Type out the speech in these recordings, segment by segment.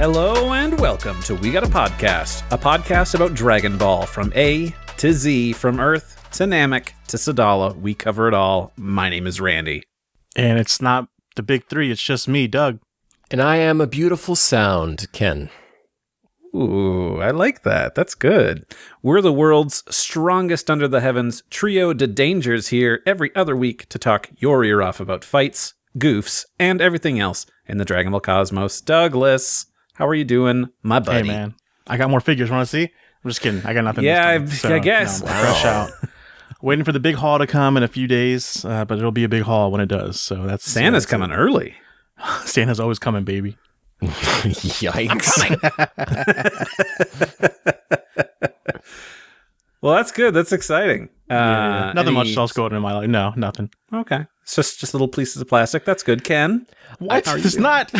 Hello and welcome to We Got a podcast about Dragon Ball from A to Z, from Earth to Namek to Sadala. We cover it all. My name is Randy. And it's not the big three, it's just me, Doug. And I am a beautiful sound, Ken. Ooh, I like that. That's good. We're the world's strongest under the heavens trio de dangers here every other week to talk your ear off about fights, goofs, and everything else in the Dragon Ball cosmos. Douglas, how are you doing, my buddy? Hey, man. I got more figures. Want to see? I'm just kidding. I got nothing. Yeah, this time, I guess. No, fresh out. Waiting for the big haul to come in a few days, but it'll be a big haul when it does. So that's Santa's coming early. Santa's always coming, baby. Yikes. Well, that's good. That's exciting. Nothing much else going in my life. No, nothing. Okay. It's just little pieces of plastic. That's good. Ken? What? It's not.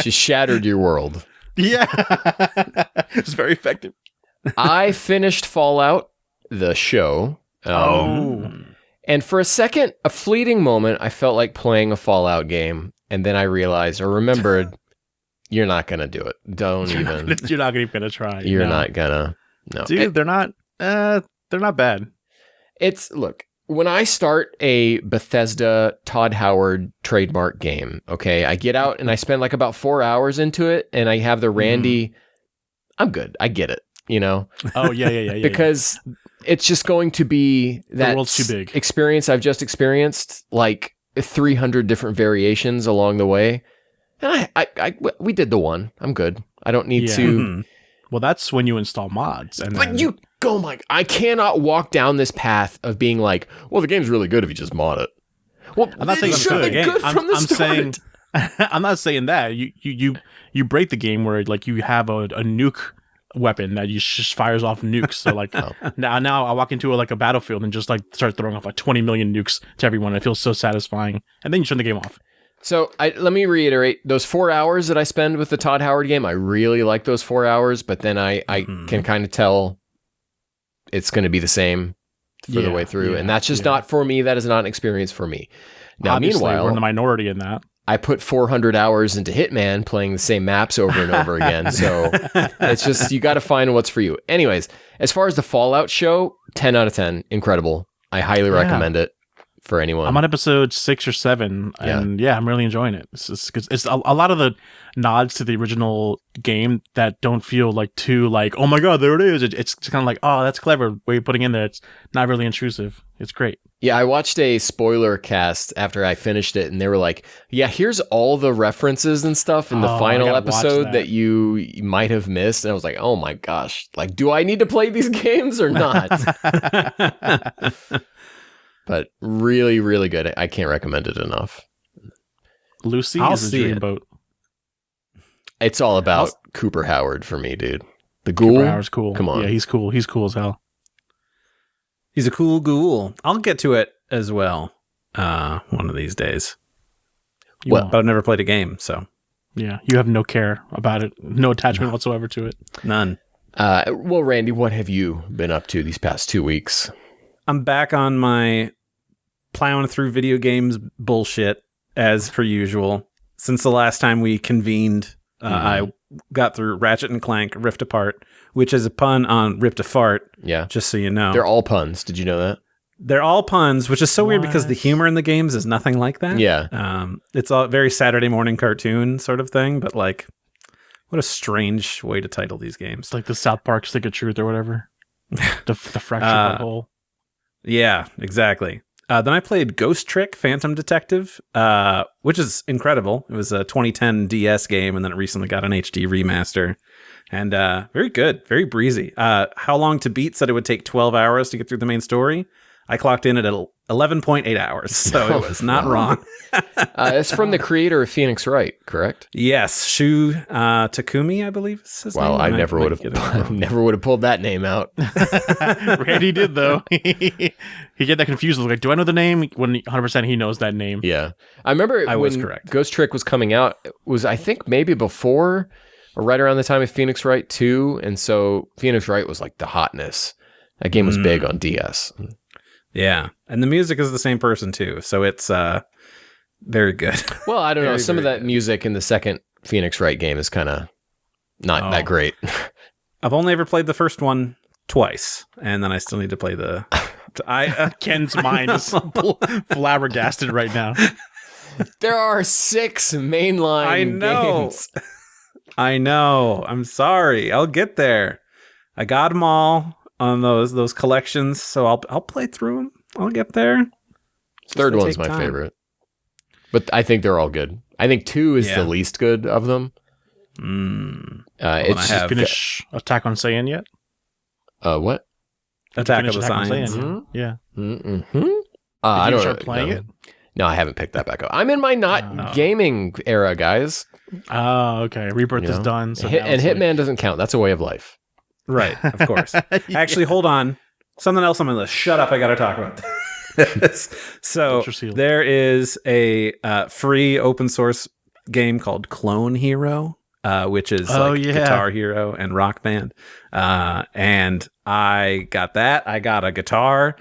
She shattered your world. Yeah. It's very effective. I finished Fallout, the show. And for a second, a fleeting moment, I felt like playing a Fallout game. And then I realized or remembered, you're not going to do it. You're not even going to try. You're not going to. No. Dude, they're not bad. Look, when I start a Bethesda Todd Howard trademark game, okay, I get out and I spend like about 4 hours into it and I have the Randy, I'm good. I get it, you know? Oh, yeah. Because it's just going to be that the world's too big. Experience I've just experienced, like 300 different variations along the way. And we did the one. I'm good. I don't need to. Well, that's when you install mods. I cannot walk down this path of being like, well, the game's really good if you just mod it. Well, I'm not saying it's good from the start. I'm not saying that. You break the game where like you have a nuke weapon that just fires off nukes. So like now I walk into a battlefield and just like start throwing off like 20 million nukes to everyone. It feels so satisfying. And then you turn the game off. So let me reiterate, those 4 hours that I spend with the Todd Howard game, I really like those 4 hours, but then I can kind of tell it's going to be the same for the way through. And that's just not for me. That is not an experience for me. Now, obviously, meanwhile, we're in the minority in that. I put 400 hours into Hitman playing the same maps over and over again. So it's just, you got to find what's for you. Anyways, as far as the Fallout show, 10 out of 10, incredible. I highly recommend it for anyone. I'm on episode 6 or 7, and I'm really enjoying it. It's a lot of the nods to the original game that don't feel like too like, oh my god, there it is. It's kind of like, oh, that's clever way of putting in there. It's not really intrusive. It's great. Yeah, I watched a spoiler cast after I finished it, and they were like, yeah, here's all the references and stuff in the final episode that you might have missed. And I was like, oh my gosh, like, do I need to play these games or not? But really, really good. I can't recommend it enough. Lucy is a dreamboat. It's all about Cooper Howard for me, dude. The ghoul. Cooper Howard's cool. Come on. Yeah, he's cool. He's cool as hell. He's a cool ghoul. I'll get to it as well one of these days. But I've never played a game, so. Yeah, you have no care about it. No attachment whatsoever to it. None. Well, Randy, what have you been up to these past 2 weeks? I'm back on my plowing through video games bullshit, as per usual. Since the last time we convened, I got through Ratchet and Clank Rift Apart, which is a pun on Ripped a Fart. Yeah. Just so you know. They're all puns. Did you know that? They're all puns, which is so weird because the humor in the games is nothing like that. Yeah. It's a very Saturday morning cartoon sort of thing, but like, what a strange way to title these games. It's like the South Park Stick of Truth or whatever. the fractured hole. Yeah, exactly. Then I played Ghost Trick Phantom Detective, which is incredible. It was a 2010 DS game, and then it recently got an HD remaster. And very good, very breezy. How Long to Beat said it would take 12 hours to get through the main story. I clocked in at 11.8 hours, so it was not wrong. It's from the creator of Phoenix Wright, correct? Yes, Shu Takumi, I believe is his name. Wow, I never would have pulled that name out. Randy did, though. He get that confused. Like, do I know the name? When 100% he knows that name. Yeah. I remember when Ghost Trick was coming out, it was, I think, maybe before or right around the time of Phoenix Wright 2, and so Phoenix Wright was like the hotness. That game was big on DS. Yeah, and the music is the same person too, so it's very good. Well, I don't know. Some of that music in the second Phoenix Wright game is kind of not that great. I've only ever played the first one twice, and then I still need to play the. Ken's mind is flabbergasted right now. There are 6 mainline games. I know. I'm sorry. I'll get there. I got them all on those collections, so I'll play through them. I'll get there. Third one's my favorite, but I think they're all good. I think 2 is the least good of them. It's just finish Attack on Saiyan yet? What? Attack of the Saiyans. Mm-hmm. Yeah. I don't start playing it. No, I haven't picked that back up. I'm in my not gaming era, guys. Oh, okay. Rebirth is done. So and Hitman doesn't count. That's a way of life. Right, of course. Actually, hold on. Something else on my list. Shut up. I got to talk about this. So there is a free open source game called Clone Hero, which is Guitar Hero and Rock Band. And I got that. I got a guitar.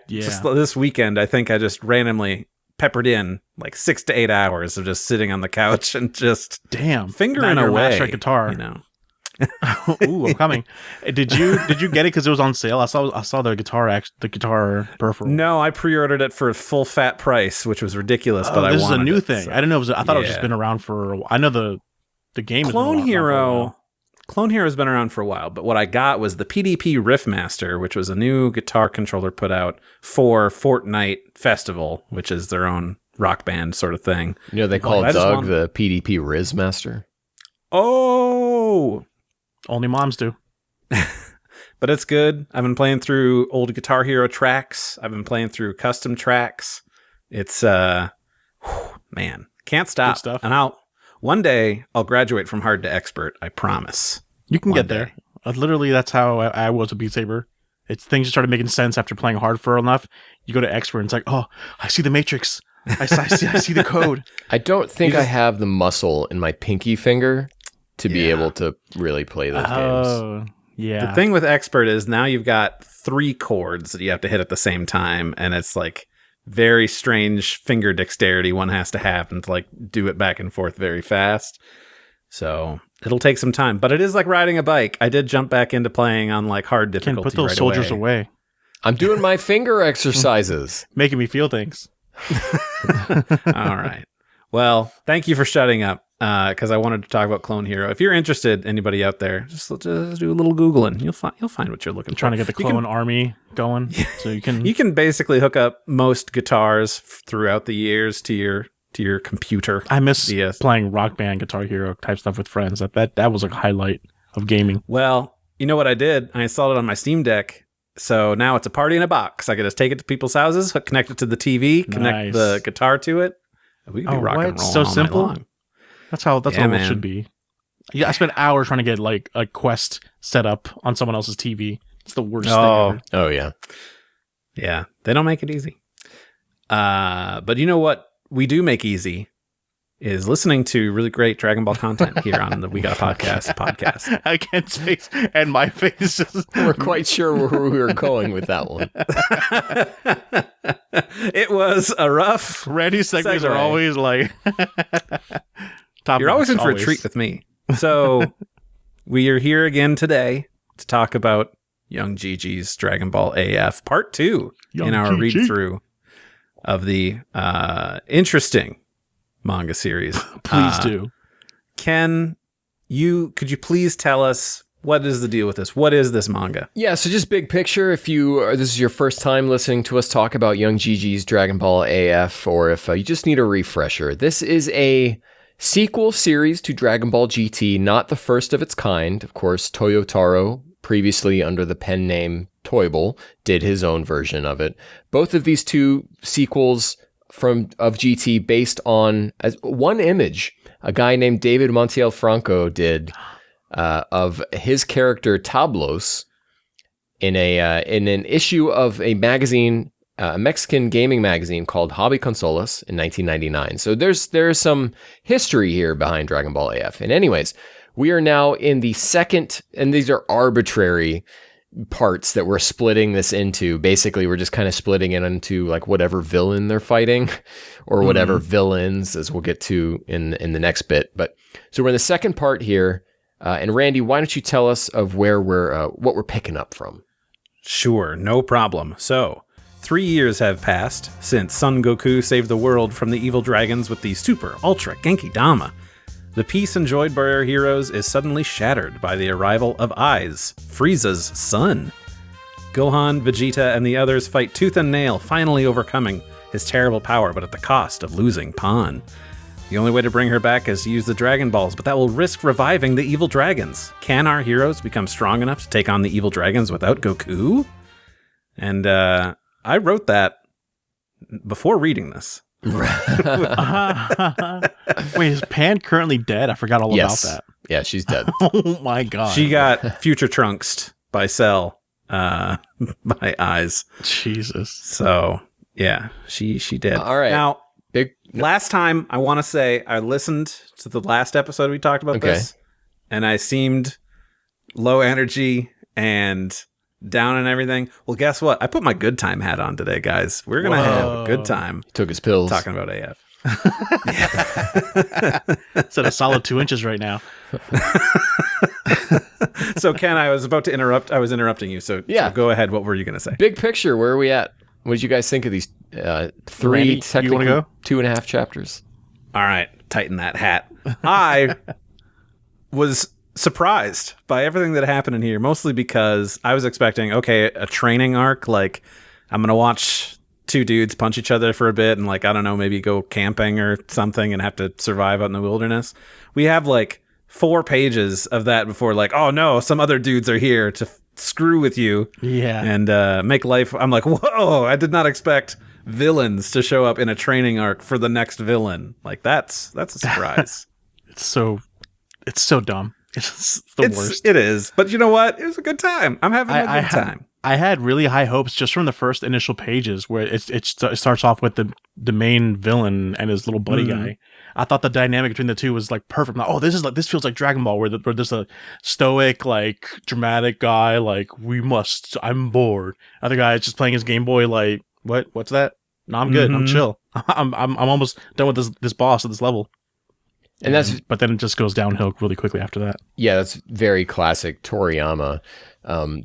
Just this weekend, I think I just randomly peppered in like 6 to 8 hours of just sitting on the couch and just fingering away. Guitar. You know. Ooh, I'm coming. Did you get it because it was on sale? I saw the guitar peripheral. No, I pre-ordered it for a full fat price, which was ridiculous. But this is a new it, thing. So. I didn't know. I thought it was just been around for a while. I know the game. Clone Hero has been around for a while, but what I got was the PDP Riffmaster, which was a new guitar controller put out for Fortnite Festival, which is their own rock band sort of thing. You know, they call Doug the PDP Riz Master. Oh, only moms do. But it's good. I've been playing through old Guitar Hero tracks. I've been playing through custom tracks. It's man, can't stop. Good stuff. And one day I'll graduate from hard to expert. I promise. You can get there. Literally, that's how I was with Beat Saber. Things just started making sense after playing hard for enough. You go to expert, and it's like, oh, I see the matrix. I see the code. I don't think I have the muscle in my pinky finger to be able to really play those games. Yeah. The thing with expert is now you've got 3 chords that you have to hit at the same time, and it's like very strange finger dexterity one has to have and to like do it back and forth very fast. So it'll take some time, but it is like riding a bike. I did jump back into playing on like hard difficulty. Put those soldiers away. I'm doing my finger exercises, making me feel things. All right. Well, thank you for shutting up. Because I wanted to talk about Clone Hero. If you're interested, anybody out there, just do a little Googling. You'll find what you're looking for. Trying to get the clone army going, so you can basically hook up most guitars throughout the years to your computer. I miss playing Rock Band, Guitar Hero type stuff with friends. That was a highlight of gaming. Well, you know what I did? I installed it on my Steam Deck. So now it's a party in a box. I can just take it to people's houses, connect it to the TV, connect the guitar to it. We can do rock and roll so all simple. night long. That's how it should be. Yeah, I spent hours trying to get like a Quest set up on someone else's TV. It's the worst thing ever. Oh yeah. Yeah. They don't make it easy. But you know what we do make easy is listening to really great Dragon Ball content here on the We Got a podcast. Against face and my face. We're quite sure where we were going with that one. It was a rough Randy's segues are always like You're always in for a treat with me. So we are here again today to talk about Young Jijii's Dragon Ball AF Part 2 in our read-through of the interesting manga series. Please do. Ken, could you please tell us what is the deal with this? What is this manga? Yeah, so just big picture, if this is your first time listening to us talk about Young Jijii's Dragon Ball AF, or if you just need a refresher, this is a sequel series to Dragon Ball GT, not the first of its kind. Of course, Toyotaro, previously under the pen name Toyble, did his own version of it. Both of these 2 sequels of GT based on one image a guy named David Montiel Franco did of his character Tablos in an issue of a magazine, a Mexican gaming magazine called Hobby Consolas in 1999. So there's some history here behind Dragon Ball AF. And anyways, we are now in the second, and these are arbitrary parts that we're splitting this into. Basically, we're just kind of splitting it into like whatever villain they're fighting, or whatever villains, as we'll get to in the next bit. But so we're in the second part here, and Randy, why don't you tell us of where what we're picking up from? Sure, no problem. So, 3 years have passed since Son Goku saved the world from the evil dragons with the Super Ultra Genki Dama. The peace enjoyed by our heroes is suddenly shattered by the arrival of Aiz, Frieza's son. Gohan, Vegeta, and the others fight tooth and nail, finally overcoming his terrible power, but at the cost of losing Pan. The only way to bring her back is to use the Dragon Balls, but that will risk reviving the evil dragons. Can our heroes become strong enough to take on the evil dragons without Goku? And I wrote that before reading this. Wait, is Pan currently dead? I forgot all about that. Yeah, she's dead. Oh my god. She got future trunked by Cell, by Aiz. Jesus. So yeah, she did. All right. Now, last time I want to say I listened to the last episode we talked about this, and I seemed low energy and down and everything. Well, guess what? I put my good time hat on today, guys. We're gonna have a good time. He took his pills. Talking about AF. It's at a solid 2 inches right now. So Ken, I was about to interrupt. I was interrupting you. So go ahead. What were you gonna say? Big picture. Where are we at? What did you guys think of these three, Randy, technically you wanna go? 2.5 chapters? All right, tighten that hat. I was surprised by everything that happened in here, mostly because I was expecting, okay, a training arc, like I'm going to watch two dudes punch each other for a bit and, like, I don't know, maybe go camping or something and have to survive out in the wilderness. We have like 4 pages of that before, like, oh no, some other dudes are here to screw with you and make life. I'm like, whoa, I did not expect villains to show up in a training arc for the next villain. Like, that's a surprise. It's so dumb. It's the worst. It is. But you know what? It was a good time. I'm having a good time. I had really high hopes just from the first initial pages where it starts off with the main villain and his little buddy guy. I thought the dynamic between the two was like perfect. Like, oh, this feels like Dragon Ball where there's a stoic, like dramatic guy like I'm bored. Other guy is just playing his Game Boy like what's that? No, I'm good. I'm chill. I'm almost done with this boss at this level. And but then it just goes downhill really quickly after that. Yeah, that's very classic Toriyama.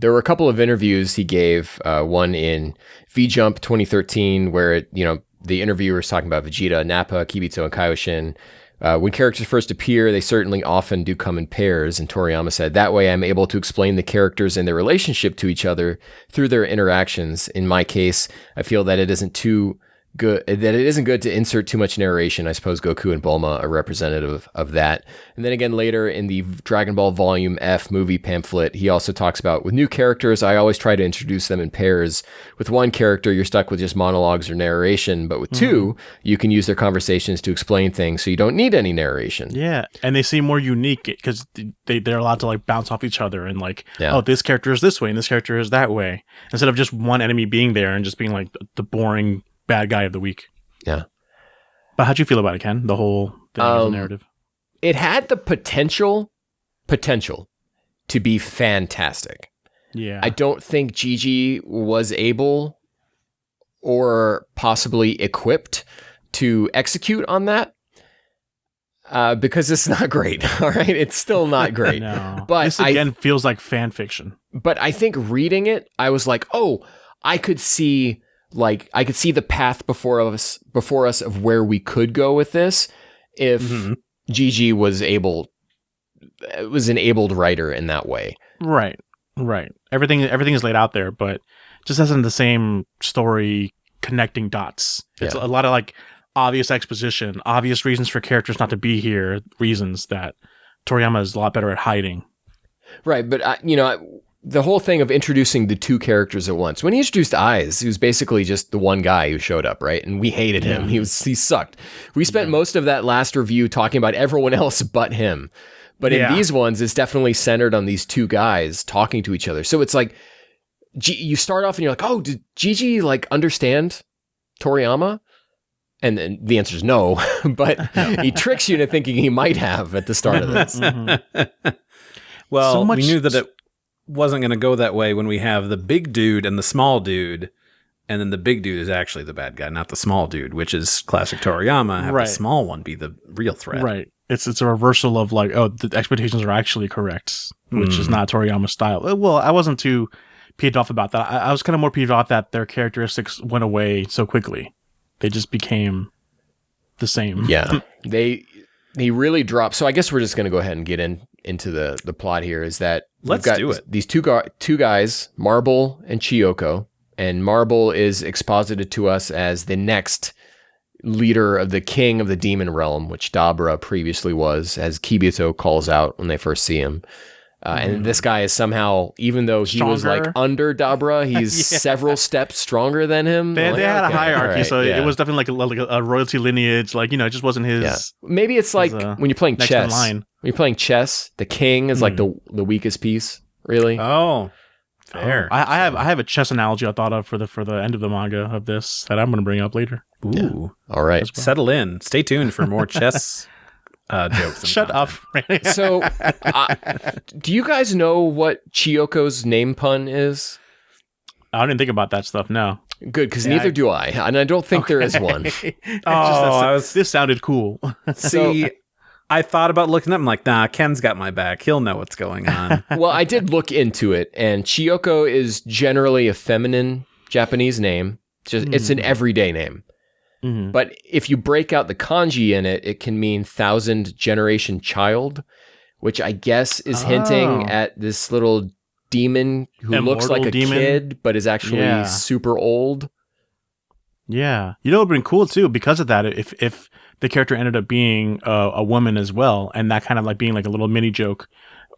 There were a couple of interviews he gave, one in V-Jump 2013, where the interviewer was talking about Vegeta, Nappa, Kibito, and Kaioshin. When characters first appear, they certainly often do come in pairs, and Toriyama said, that way I'm able to explain the characters and their relationship to each other through their interactions. In my case, I feel that it isn't good to insert too much narration. I suppose Goku and Bulma are representative of that. And then again, later in the Dragon Ball Volume F movie pamphlet, he also talks about, with new characters, I always try to introduce them in pairs. With one character, you're stuck with just monologues or narration, but with two, you can use their conversations to explain things, so you don't need any narration. Yeah, and they seem more unique because they're allowed to like bounce off each other and like, oh, this character is this way and this character is that way, instead of just one enemy being there and just being like the boring bad guy of the week. Yeah. But how'd you feel about it, Ken? The whole thing of the narrative? It had the potential to be fantastic. Yeah. I don't think Jijii was able or possibly equipped to execute on that. Because it's not great. All right. It's still not great. No. But this again feels like fan fiction. But I think reading it, I was like, oh, I could see the path before us of where we could go with this if Jijii was an abled writer in that way. Right. Everything is laid out there, but just isn't the same story connecting dots. It's a lot of like obvious exposition, obvious reasons for characters not to be here, reasons that Toriyama is a lot better at hiding. Right, but the whole thing of introducing the two characters at once. When he introduced Aiz, he was basically just the one guy who showed up, right? And we hated him. He sucked. We spent most of that last review talking about everyone else but him. But in these ones, it's definitely centered on these two guys talking to each other. So it's like, you start off and you're like, oh, did Jijii like understand Toriyama? And then the answer is no. But he tricks you into thinking he might have at the start of this. Well, we knew that wasn't going to go that way when we have the big dude and the small dude, and then the big dude is actually the bad guy, not the small dude, which is classic Toriyama. Have the small one be the real threat. Right. It's a reversal of like, oh, the expectations are actually correct, which is not Toriyama's style. Well, I wasn't too peeved off about that. I was kind of more peeved off that their characteristics went away so quickly. They just became the same. Yeah. They really dropped. So I guess we're just going to go ahead and get into the plot here. Is that let's do it. These two guys, Marble and Chiyoko, and Marble is exposited to us as the next leader of the king of the demon realm, which Dabra previously was, as Kibito calls out when they first see him. And this guy is somehow, even though he was like under Dabra, he's several steps stronger than him. They had a hierarchy, so it was definitely like a royalty lineage. Like, it just wasn't his. Yeah. Maybe it's like when you're playing chess. When you're playing chess, the king is like the weakest piece, really. Oh, fair. I have a chess analogy I thought of for the end of the manga of this that I'm going to bring up later. Ooh, yeah. All right. Settle in. Stay tuned for more chess. Jokes. Shut up. So, do you guys know what Chiyoko's name pun is? I didn't think about that stuff. No. Good, because neither do I, and I don't think there is one. This sounded cool. See, I thought about looking up. I'm like, nah, Ken's got my back. He'll know what's going on. Well, I did look into it, and Chiyoko is generally a feminine Japanese name. It's an everyday name. Mm-hmm. But if you break out the kanji in it, it can mean 1,000 generation child, which I guess is hinting at this little demon who looks like a kid, but is actually super old. Yeah. It would have been cool too, because of that, if the character ended up being a woman as well, and that kind of like being like a little mini joke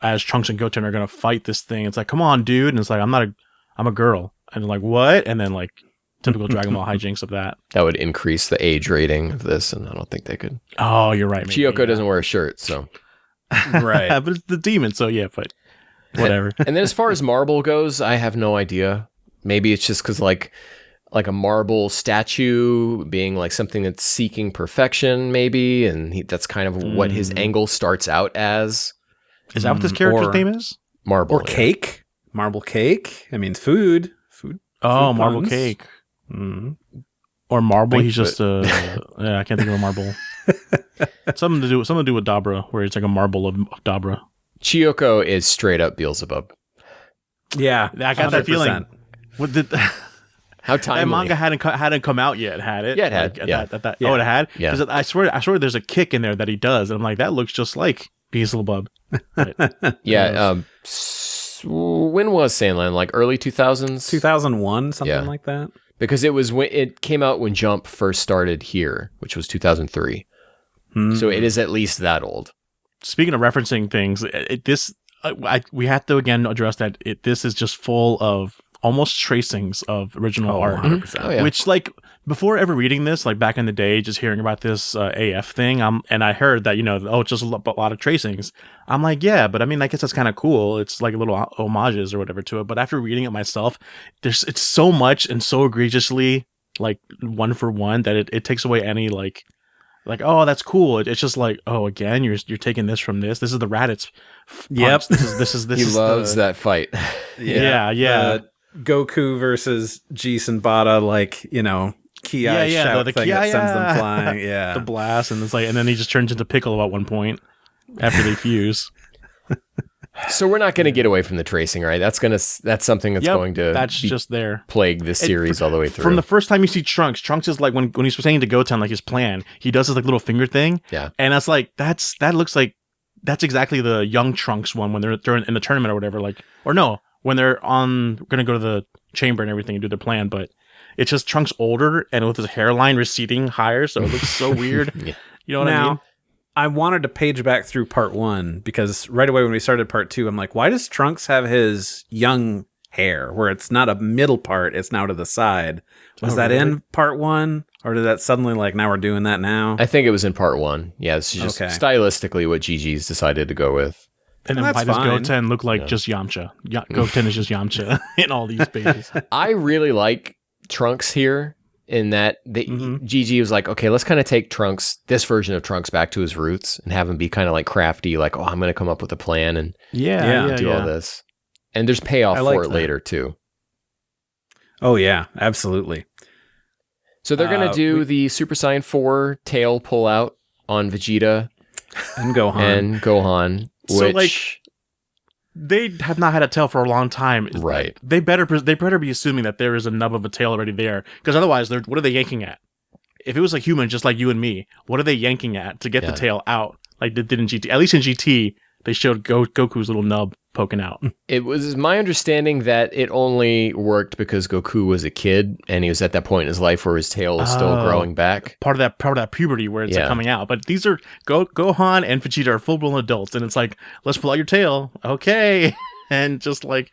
as Trunks and Goten are going to fight this thing. It's like, come on, dude. And it's like, I'm a girl. And like, what? And then like, typical Dragon Ball hijinks of that. That would increase the age rating of this, and I don't think they could. Oh, you're right. Chiyoko doesn't wear a shirt, so. Right. But it's the demon, so yeah, but whatever. And then as far as Marble goes, I have no idea. Maybe it's just because like a marble statue being like something that's seeking perfection, maybe, and that's kind of what his angle starts out as. Is that what this character's name is? Marble. Or cake. Marble cake. I mean, food. Oh, marble cake. Mm-hmm. Or marble. He's just I can't think of a marble. something to do with Dabra, where it's like a marble of Dabra. Chiyoko is straight up Beelzebub. Yeah, I got 100%. That feeling. How timely. That manga hadn't come out yet, had it? Yeah, it had. Oh, it had. Yeah. Because I swear, there's a kick in there that he does, and I'm like, that looks just like Beelzebub. Yeah. When was Sandland? Like early 2000s? 2001, something like that. Because it was when it came out when Jump first started here, which was 2003. So it is at least that old. Speaking of referencing things, we have to again address that this is just full of almost tracings of original art. 100%. Oh, yeah. Which, like, before ever reading this, like back in the day, just hearing about this AF thing, and I heard that, it's just a lot of tracings. I'm like, yeah, but I mean, I guess that's kind of cool. It's like a little homages or whatever to it. But after reading it myself, it's so much and so egregiously like one for one that it takes away any like, oh, that's cool. It's just like, oh, again, you're taking this from this. This is the Raditz. Yep. This is. He loves that fight. Yeah. Goku versus Jisen Bada, like, Ki shout thing that sends them flying. Yeah. The blast, and it's like, and then he just turns into Piccolo at one point after they fuse. So we're not going to get away from the tracing, right? That's something that's going to just there plague this series all the way through. From the first time you see Trunks is like when he's saying to Goten like his plan, he does his like little finger thing. Yeah. And that's like that looks like that's exactly the young Trunks one when they're in the tournament or whatever, like, or no, when they're going to go to the chamber and everything and do their plan, but it's just Trunks older and with his hairline receding higher, so it looks so weird. Yeah. You know what I mean? I wanted to page back through part 1 because right away when we started part 2, I'm like, why does Trunks have his young hair where it's not a middle part, it's now to the side? Was that in part 1? Or did that suddenly like, now we're doing that now? I think it was in part 1. Yeah, this is just stylistically what Jijii's decided to go with. And then why does Goten look like just Yamcha? Goten is just Yamcha in all these pages. I really like Trunks here in that Jijii was like, okay, let's kind of take Trunks, this version of Trunks, back to his roots and have him be kind of like crafty, like, oh, I'm going to come up with a plan and do all this. And there's payoff I like for it that. later, too. Oh, yeah, absolutely. So they're going to do the Super Saiyan 4 tail pull out on Vegeta And Gohan. and Gohan, So, which... like, they have not had a tail for a long time. Right. They better be assuming that there is a nub of a tail already there, because otherwise, what are they yanking at? If it was a human, just like you and me, what are they yanking at to get the tail out? Like they did in GT. At least in GT, they showed Goku's little nub poking out. It was my understanding that it only worked because Goku was a kid, and he was at that point in his life where his tail was still growing back. Part of that puberty where it's like, coming out. But these are Gohan and Vegeta are full blown adults, and it's like, let's pull out your tail, okay, and just like,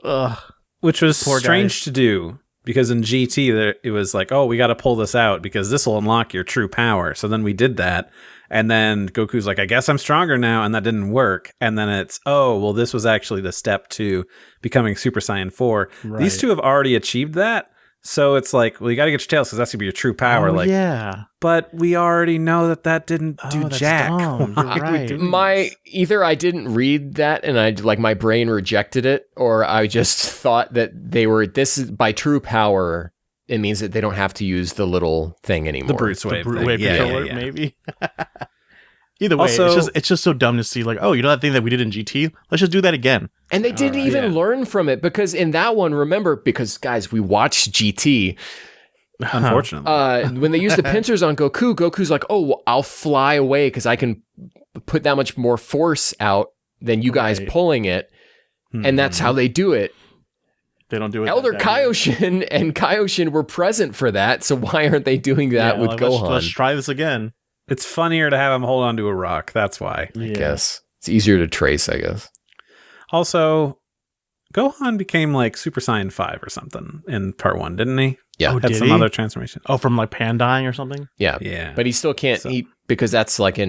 ugh. Which was Poor strange guys. to do, because in GT it was like, oh, we got to pull this out because this will unlock your true power. So then we did that. And then Goku's like, I guess I'm stronger now. And that didn't work. And then it's, oh, well, this was actually the step to becoming Super Saiyan 4. Right. These two have already achieved that. So it's like, well, you got to get your tails because that's going to be your true power. Yeah. But we already know that didn't do that's jack. dumb. Why You're are we right. doing Either I didn't read that and my brain rejected it, or I just thought that this is by true power. It means that they don't have to use the little thing anymore. the Bruce Wave thing. Wave Yeah, controller, yeah. maybe. Either way, Also- it's just so dumb to see, like, oh, you know that thing that we did in GT? Let's just do that again. And they didn't even learn from it, because in that one, remember, because guys, we watched GT. Unfortunately. When they use the pincers on Goku, Goku's like, oh, well, I'll fly away because I can put that much more force out than you guys Right. pulling it. And that's how they do it. They don't do it. Elder that way. Kaioshin and Kaioshin were present for that, so why aren't they doing that Yeah, with like, Gohan? Let's try this again. It's funnier to have him hold on to a rock. That's why. I guess. It's easier to trace, I guess. Also, Gohan became like Super Saiyan 5 or something in part 1, didn't he? Yeah. Oh, Had did some he? other transformation. Oh, from like Pan dying or something? Yeah. Yeah. But he still can't, So- because that's like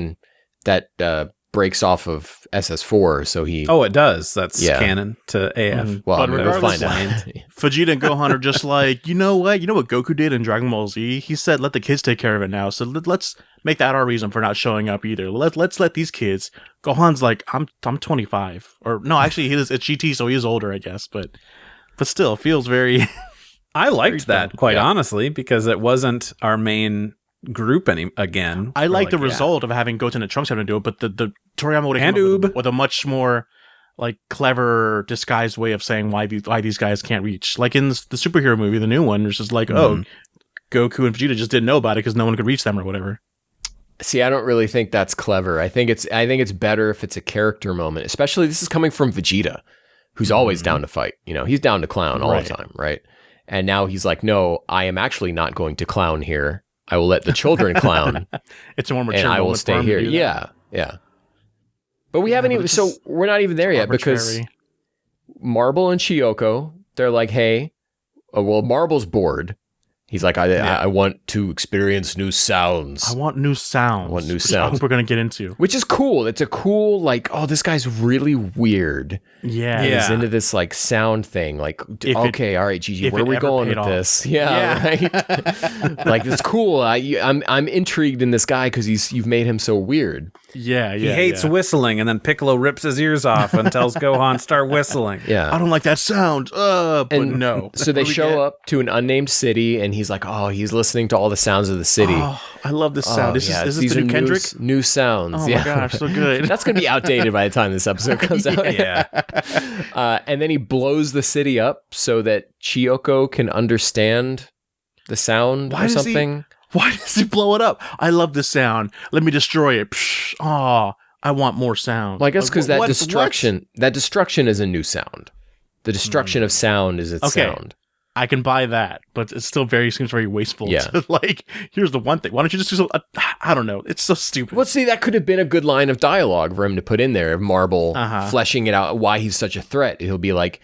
that breaks off of SS4, so he... Oh, it does. That's Yeah. canon to AF. Mhm. well, but we'll regardless- find out. Vegeta and Gohan are just like, you know what? You know what Goku did in Dragon Ball Z? He said, let the kids take care of it now. So let's make that our reason for not showing up either. Let's let these kids. Gohan's like, I'm 25. Or no, actually, it's GT, so he is older, I guess. But still, feels very... I liked that, quite Yeah. honestly, because it wasn't our main group again. I We're like the yeah. result of having Goten and Trunks having to do it, but the Toriyama would And have Oob. with a much more like clever disguised way of saying why these guys can't reach. Like in the superhero movie, the new one, it's just like, oh, Goku and Vegeta just didn't know about it because no one could reach them or whatever. See, I don't really think that's clever. I think it's better if it's a character moment, especially this is coming from Vegeta, who's always down to fight. You know, he's down to clown all Right. the time, right? And now he's like, no, I am actually not going to clown here. I will let the children clown, It's a more mature and I will moment for stay him to here. do that. Yeah. But we haven't but even. it's So just we're not even there yet because Arbitrary. Marble and Chiyoko, they're like, hey, well, Marble's bored. He's like, I want to experience new sounds. I want new sounds. I want new which I sounds. hope we're gonna get into. Which is cool. It's a cool, like, oh, this guy's really weird. Yeah. Yeah. He's into this, like, sound thing. Like, If okay, all right, Jijii, if where are it we ever going paid with off. this? Yeah, right? Like, it's cool. I'm intrigued in this guy because you've made him so weird. Yeah. He hates whistling, and then Piccolo rips his ears off and tells Gohan, start whistling. Yeah. I don't like that sound. But And no. So they What do we show get? up to an unnamed city, and he's like, oh, he's listening to all the sounds of the city. Oh, I I love this sound. Is this these the are new Kendrick? New sounds. Oh yeah. my gosh, so good. That's going to be outdated by the time this episode comes out. Yeah. And then he blows the city up so that Chiyoko can understand the sound Why or does he- something. Why does he blow it up? I love this sound. Let me destroy it. Psh, oh, I want more sound. Well, I guess because that What- destruction is a new sound. The destruction of sound is its Okay. sound. I can buy that, but it still seems very wasteful. Yeah. To, like, here's the one thing. Why don't you just do so? I don't know. It's so stupid. Well, see, that could have been a good line of dialogue for him to put in there. Of Marble fleshing it out, why he's such a threat. He'll be like,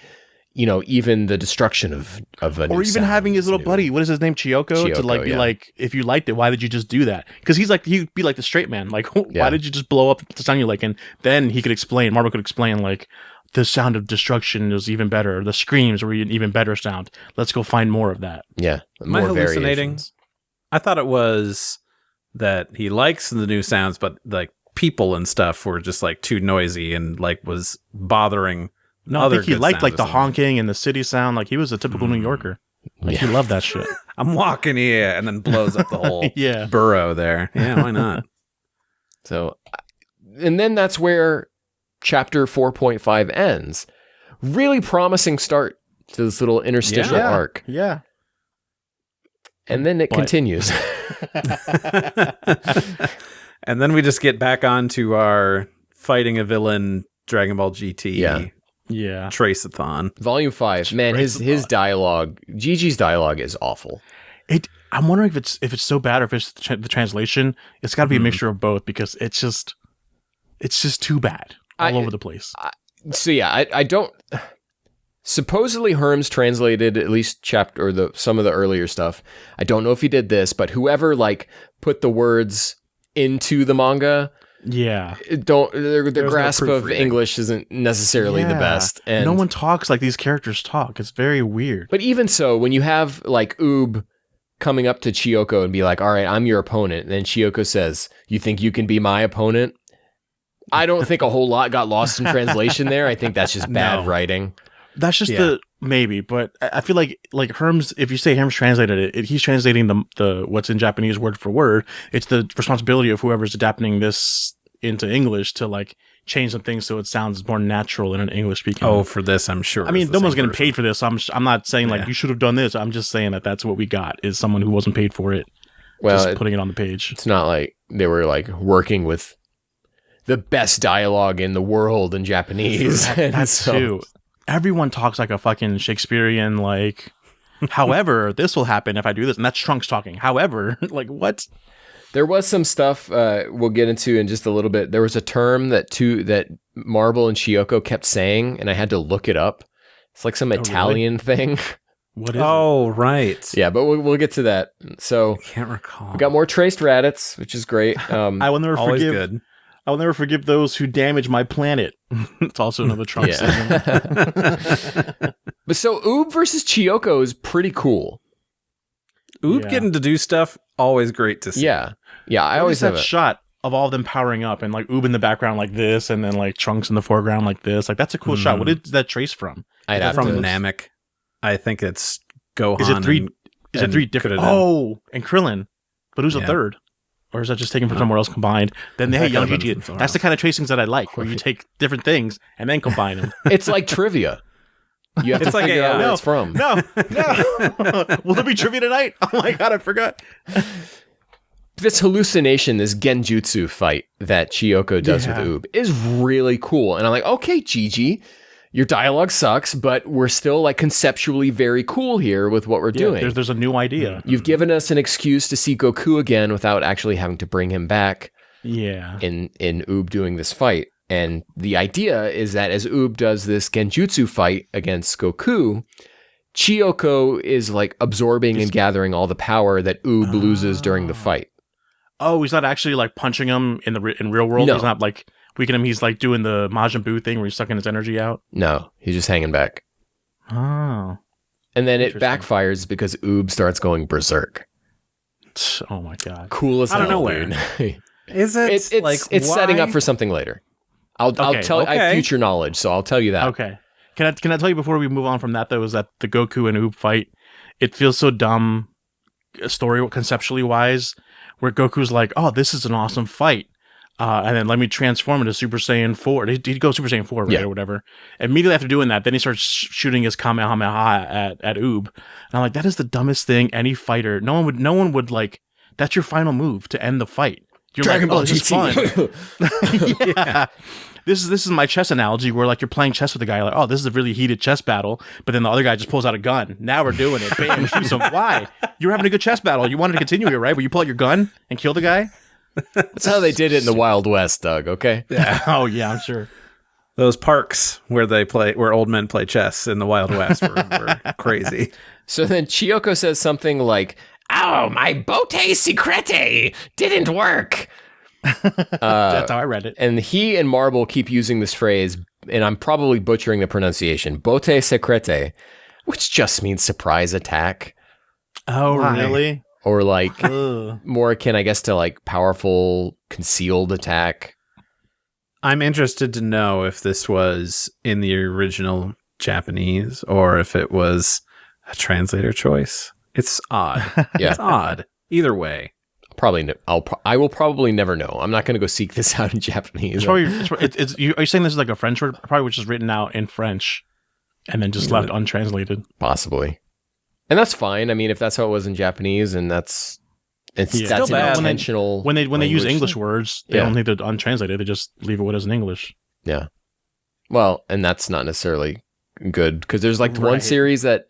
even the destruction of a new or even sound having his is little new. buddy, what is his name, Chiyoko, to like Chiyoko, be yeah. like, if you liked it, why did you just do that? Because he'd be like the straight man, like, Yeah. why did you just blow up the sound you like? And then he could explain, Marvel could explain, like, the sound of destruction is even better. The screams were an even better sound. Let's go find more of that. Yeah, Am I more hallucinating? variations. I thought it was that he likes the new sounds, but like people and stuff were just like too noisy and like was bothering No, I other think he good liked sound like the design. honking and the city sound. Like he was a typical New Yorker. Like he loved that shit. I'm walking here, and then blows up the whole Yeah. borough there. Yeah, why not? So, and then that's where chapter 4.5 ends. Really promising start to this little interstitial arc. Yeah. And then it continues. And then we just get back onto our fighting a villain Dragon Ball GT Yeah. Trace-a-thon. Volume 5. Man, his dialogue, Jiji's dialogue is awful. I'm wondering if it's so bad or if it's the translation. It's got to be a mixture of both because it's just too bad all over the place. So yeah, I don't. Supposedly Herms translated at least some of the earlier stuff. I don't know if he did this, but whoever like put the words into the manga, Yeah. their grasp of proofreading. English isn't necessarily the best. And no one talks like these characters talk. It's very weird. But even so, when you have like Oob coming up to Chiyoko and be like, "All right, I'm your opponent," and then Chiyoko says, "You think you can be my opponent?" I don't think a whole lot got lost in translation there. I think that's just bad writing. That's just maybe, but I feel like Herms. If you say Herms translated it, he's translating the what's in Japanese word for word. It's the responsibility of whoever's adapting this into English to like change some things so it sounds more natural in an English speaking. Oh, for this, I'm sure. I mean, it's no the one's same getting person. paid for this. So I'm not saying like you should have done this. I'm just saying that that's what we got is someone who wasn't paid for it. Well, just putting it on the page. It's not like they were like working with the best dialogue in the world in Japanese. That's too. Everyone talks like a fucking Shakespearean, like, however, this will happen if I do this. And that's Trunks talking. However, like, what? There was some stuff we'll get into in just a little bit. There was a term that Marble and Chiyoko kept saying, and I had to look it up. It's like some Italian thing. What is Oh, right. Yeah, but we'll get to that. So Can't recall. we got more traced Raditz, which is great. I will never Always forgive. good. I will never forgive those who damage my planet. It's also another Trunks segment. But so Oob versus Chiyoko is pretty cool. Oob Yeah. getting to do stuff, always great to see. Yeah. Yeah, I What always is have that a shot of all of them powering up and like Oob in the background like this and then like Trunks in the foreground like this. Like that's a cool shot. What is that trace from? I'd have From to Namek. I think it's Gohan. Is it three? and- Is it and three different? Krillin. Oh, and Krillin. But who's the Yeah. third? Or is that just taken from somewhere else combined? Then hey, That young could've been Jijii. from somewhere That's the kind of tracings that I like, where you take different things and then combine them. It's like trivia. You have It's to like figure a, out where no, it's from. No. Will there be trivia tonight? Oh my god, I forgot. This hallucination, this genjutsu fight that Chiyoko does with Oob is really cool. And I'm like, okay, Jijii, your dialogue sucks, but we're still like conceptually very cool here with what we're doing. There's a new idea. You've given us an excuse to see Goku again without actually having to bring him back Yeah. in Oob doing this fight. And the idea is that as Oob does this genjutsu fight against Goku, Chiyoko is like absorbing and gathering all the power that Oob loses during the fight. Oh, he's not actually like punching him in real world. No. He's not like weakening him. He's like doing the Majin Buu thing where he's sucking his energy out. No, he's just hanging back. Oh. And then it Interesting. backfires because Oob starts going berserk. Oh my god. Cool as Out of hell, nowhere. dude. Is it? It's setting up for something later. I'll tell I have okay. future knowledge, so I'll tell you that. Okay. Can I tell you before we move on from that though, is that the Goku and Oob fight, it feels so dumb story conceptually wise, where Goku's like, oh, this is an awesome fight. And then let me transform into Super Saiyan 4. He'd go Super Saiyan 4, right, or whatever. Immediately after doing that, then he starts shooting his Kamehameha at Oob. And I'm like, that is the dumbest thing any fighter. No one would like, that's your final move to end the fight. You're Dragon like, Ball oh, this is fun. GT. Yeah. This is my chess analogy where like you're playing chess with a guy like, oh, this is a really heated chess battle, but then the other guy just pulls out a gun. Now we're doing it. Bam, shoots him. Why? You were having a good chess battle. You wanted to continue here, right? Where you pull out your gun and kill the guy? That's how they did it in the Wild West, Doug, okay? Yeah. Oh yeah, I'm sure. Those parks where old men play chess in the Wild West were crazy. So then Chiyoko says something like, "Oh, my bote secrete didn't work." That's how I read it. And he and Marble keep using this phrase, and I'm probably butchering the pronunciation, bote secrete, which just means surprise attack. Oh, Why? really? Or like Ugh. more akin, I guess, to like powerful concealed attack. I'm interested to know if this was in the original Japanese or if it was a translator choice. It's odd. Yeah. It's odd. Either way. I will probably never know. I'm not going to go seek this out in Japanese. Are you saying this is like a French word? Probably which is written out in French and then just left untranslated. Possibly. And that's fine. I mean, if that's how it was in Japanese, and that's an intentional. When they use language English thing. words, they don't need to untranslate it. They just leave it what is in English. Yeah. Well, and that's not necessarily good because there's like one series that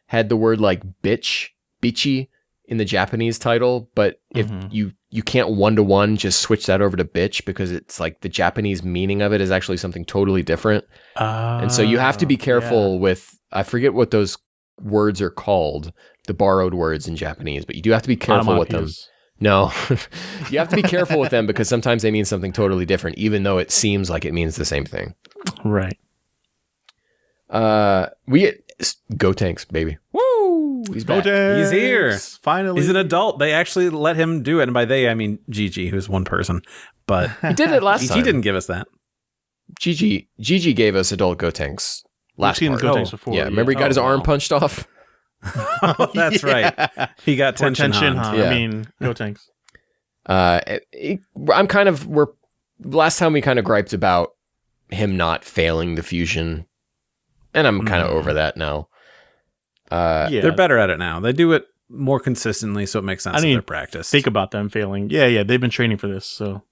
had the word like bichi in the Japanese title, but if you can't 1-to-1 just switch that over to bitch because it's like the Japanese meaning of it is actually something totally different. And so you have to be careful with, I forget what those words are called, the borrowed words in Japanese, but you do have to be careful with them. No, you have to be careful with them because sometimes they mean something totally different, even though it seems like it means the same thing. Right. Go Tanks, baby. Woo! He's back. He's here. Finally. He's an adult. They actually let him do it. And by they, I mean Jijii, who's one person. But He did it last time. Jijii didn't give us that. Jijii gave us adult Go Tanks last We've seen part. Go Tanks before. Yeah, remember he got his arm punched off? Oh, that's right. He got tension. Huh? Yeah. I mean, Go Tanks. Last time we kind of griped about him not failing the fusion, and I'm kind of over that now. They're better at it now. They do it more consistently, so it makes sense in their practice. Think about them failing. Yeah, they've been training for this. So,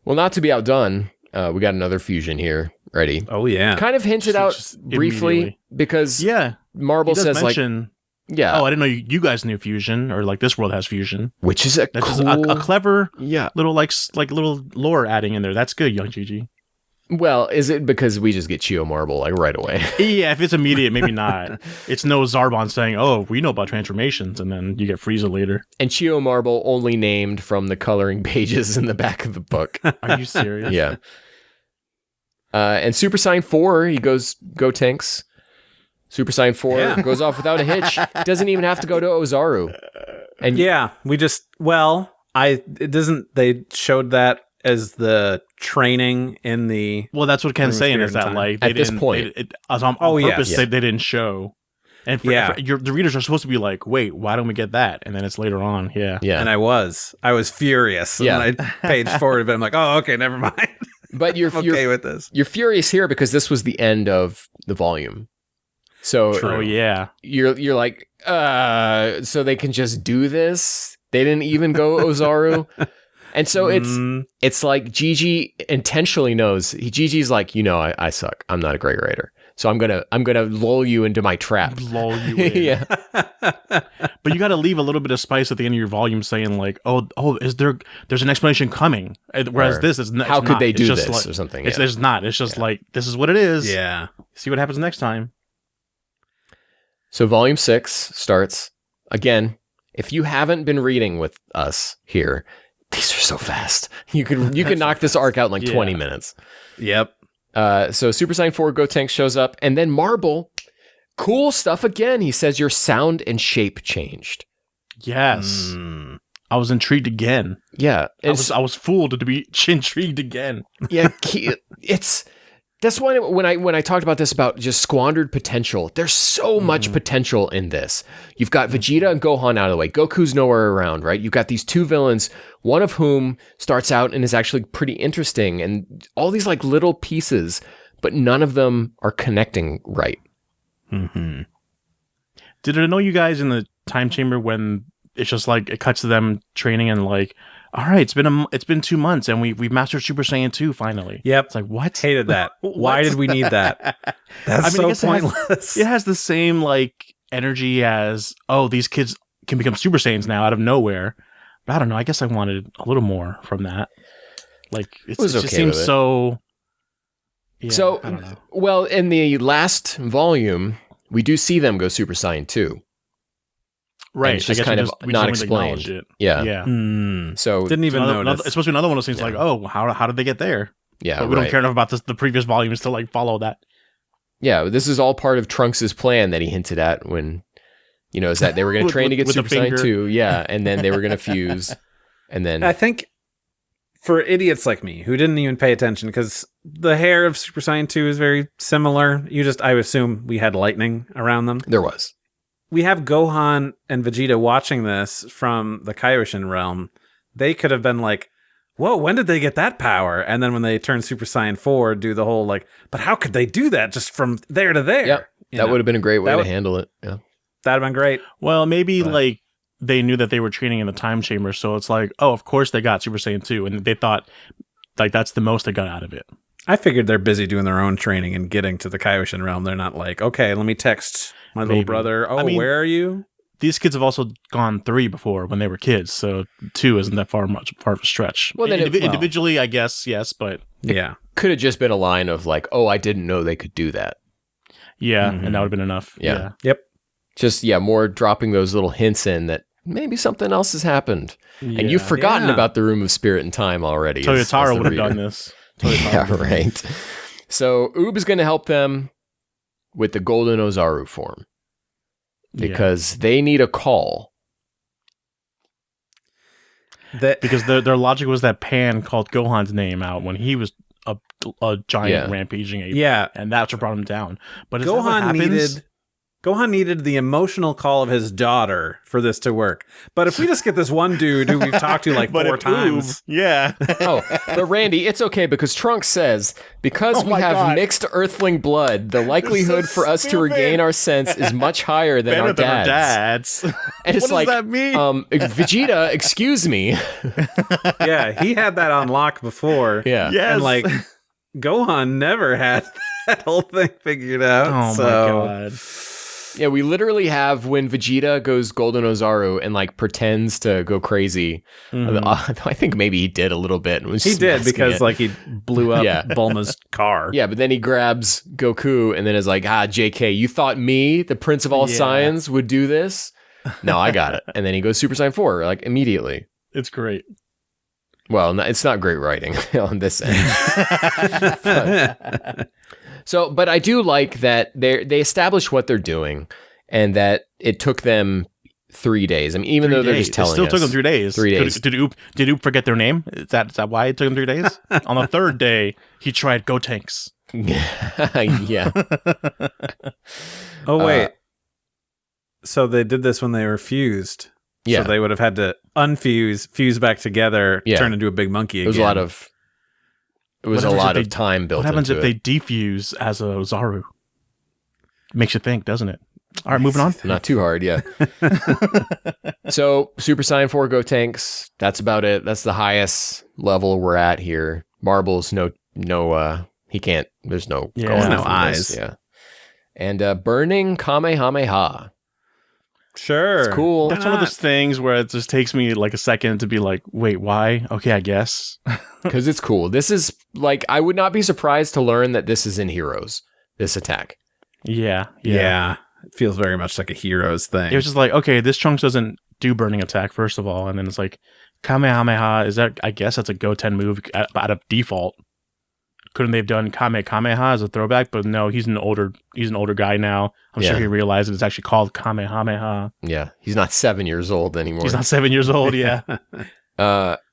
well, not to be outdone, we got another fusion here ready. Oh yeah, kind of hinted out briefly because Marble says mention, oh, I didn't know you guys knew fusion or like this world has fusion, which is a clever little like little lore adding in there. That's good, young Jijii. Well, is it because we just get Chio Marble like right away? Yeah, if it's immediate, maybe not. It's no Zarbon saying, "Oh, we know about transformations," and then you get Frieza later. And Chio Marble only named from the coloring pages in the back of the book. Are you serious? Yeah. And Super Saiyan 4, he goes Go Tanks. Super Saiyan 4 goes off without a hitch. Doesn't even have to go to Ozaru. And they showed that as the training in the... Well, that's what Ken's saying is that like at this point, on purpose they didn't show. And the readers are supposed to be like, wait, why don't we get that? And then it's later on. Yeah. And I was furious. Yeah. And I paged forward, but I'm like, oh, okay, never mind. But you're okay with this. You're furious here because this was the end of the volume. So you're like, so they can just do this? They didn't even go Ozaru? And so it's like Jijii intentionally knows. Jijii's like, I suck. I'm not a great writer. So I'm gonna lull you into my trap. Lull you in. Yeah. But you got to leave a little bit of spice at the end of your volume, saying like, there's an explanation coming. Whereas this is how could they do this like, or something? There's not. It's just like this is what it is. Yeah. See what happens next time. So volume 6 starts again. If you haven't been reading with us here, these are so fast. You could knock this arc out in like 20 minutes. Yep. So Super Saiyan 4 Go Tanks shows up, and then Marble, cool stuff again. He says your sound and shape changed. Yes. I was intrigued again. Yeah. I was fooled to be intrigued again. Yeah, that's why when I talked about this about just squandered potential, there's so much potential in this. You've got Vegeta and Gohan out of the way. Goku's nowhere around, right? You've got these two villains, one of whom starts out and is actually pretty interesting, and all these like little pieces, but none of them are connecting right. Mm-hmm. Did it annoy you guys in the time chamber when it's just like it cuts to them training and like, all right, it's been 2 months and we've mastered Super Saiyan 2 finally. Yep. It's like, what? Hated that. Why did we need that? That's so pointless. It has the same like energy as, these kids can become Super Saiyans now out of nowhere. But I don't know. I guess I wanted a little more from that. Like it just seems so. Yeah, so, I don't know. Well, in the last volume, we do see them go Super Saiyan 2. Right, it's just kind of not explained. Yeah. So didn't even notice. It's supposed to be another one of those things like, how did they get there? Yeah, but we don't care enough about the previous volumes to like follow that. Yeah, this is all part of Trunks' plan that he hinted at when, is that they were going to train to get Super Saiyan 2. Yeah, and then they were going to fuse, and then I think for idiots like me who didn't even pay attention, because the hair of Super Saiyan 2 is very similar. I assume we had lightning around them. There was. We have Gohan and Vegeta watching this from the Kaioshin realm. They could have been like, whoa, when did they get that power? And then when they turn Super Saiyan 4, do the whole like, but how could they do that just from there to there? Yep. That would have been a great way to handle it. Yeah. That'd have been great. Well, maybe like they knew that they were training in the time chamber, so it's like, oh, of course they got Super Saiyan 2, and they thought like that's the most they got out of it. I figured they're busy doing their own training and getting to the Kaioshin realm. They're not like, okay, let me text my little brother. Oh, where are you? These kids have also gone 3 before when they were kids, so 2 isn't that far of a stretch. Well, then individually, I guess, yes, but yeah, could have just been a line of like, oh, I didn't know they could do that. Yeah, and that would have been enough. Yeah. Yep. Just, more dropping those little hints in that maybe something else has happened. Yeah. And you've forgotten about the Room of Spirit and Time already. Toyotaro would have done this. Yeah, right. So Oob is going to help them with the Golden Ozaru form. Because they need a call. Because their logic was that Pan called Gohan's name out when he was a giant rampaging ape. Yeah. And that's what brought him down. But Gohan needed the emotional call of his daughter for this to work. But if we just get this one dude who we've talked to like 4 times. But Randy, it's okay because Trunks says, because we have mixed Earthling blood, the likelihood for us to regain our sense is much higher than our dad's. And it's what does that mean? Vegeta, excuse me. Yeah, he had that on lock before. Yeah. Yes. And like Gohan never had that whole thing figured out. Oh my God. Yeah, we literally have when Vegeta goes Golden Ozaru and like pretends to go crazy. I think maybe he did a little bit. And was he did because like he blew up Bulma's car. Yeah, but then he grabs Goku and then is like, JK, you thought me, the Prince of all Saiyans, would do this? No, I got it. And then he goes Super Saiyan 4 like immediately. It's great. Well, it's not great writing on this end. But I do like that they establish what they're doing and that it took them 3 days. I mean, even though they're just telling us. It still took them 3 days. 3 days. Did Oop forget their name? Is that why it took them 3 days? On the 3rd day, he tried Go Tanks. Yeah. Oh, wait. So they did this when they were fused. Yeah. So they would have had to unfuse, fuse back together, turn into a big monkey again. It was a lot of time built into it. What happens if they defuse as a Ozaru? Makes you think, doesn't it? All right, moving on. Not too hard, yeah. So, Super Saiyan 4 Go Tanks, that's about it. That's the highest level we're at here. Marbles, he can't, there's no eyes. Yeah. And Burning Kamehameha. Sure. It's cool. That's one of those things where it just takes me like a second to be like, wait, why? Okay, I guess. Because it's cool. This is like, I would not be surprised to learn that this is in Heroes, this attack. Yeah. It feels very much like a Heroes thing. It was just like, okay, this Trunks doesn't do burning attack, first of all. And then it's like, Kamehameha, I guess that's a Goten move out of default. Couldn't they have done Kamehameha as a throwback? But no, he's an older guy now. I'm sure he realized it's actually called Kamehameha. Yeah, he's not 7 years old anymore. He's not 7 years old, yeah.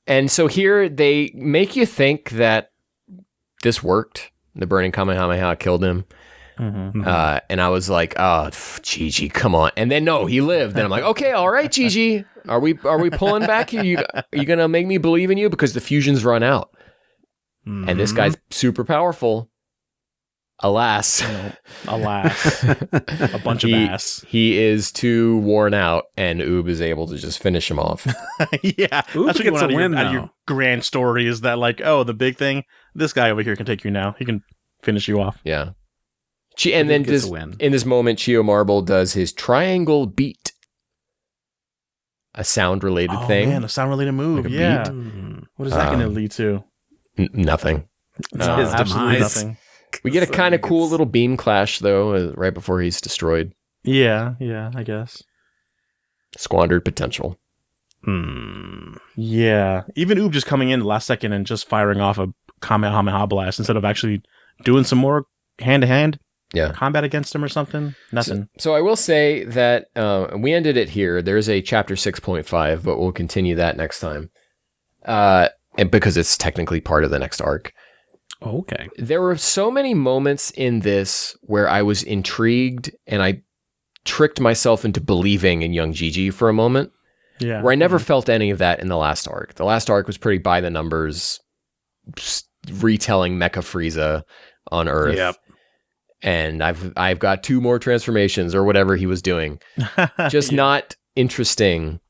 And so here they make you think that this worked. The burning Kamehameha killed him. Mm-hmm. And I was like, oh, Jijii, come on. And then no, he lived. And I'm like, okay, all right, Jijii. Are we pulling back here? Are you going to make me believe in you? Because the fusion's run out. Mm-hmm. And this guy's super powerful. Alas. A bunch of ass. He is too worn out, and Oob is able to just finish him off. Yeah. Oob that's what gets you want out of your grand story is that like, oh, the big thing, this guy over here can take you now. He can finish you off. Yeah. And then in this moment, Chio Marble does his triangle beat. A sound-related thing. Oh, man, a sound-related move. Like yeah. beat. What is that going to lead to? Nothing. Absolutely nothing. We get a kind of cool little beam clash, though, right before he's destroyed. Yeah, I guess. Squandered potential. Yeah. Even Oob just coming in the last second and just firing off a Kamehameha blast instead of actually doing some more hand-to-hand combat against him or something. Nothing. So I will say that we ended it here. There's a chapter 6.5, but we'll continue that next time. and because it's technically part of the next arc. Okay. There were so many moments in this where I was intrigued and I tricked myself into believing in young Jijii for a moment. Yeah. Where I never felt any of that in the last arc. The last arc was pretty by the numbers, retelling Mecha Frieza on Earth. Yep. And I've got 2 more transformations or whatever he was doing. Just not interesting.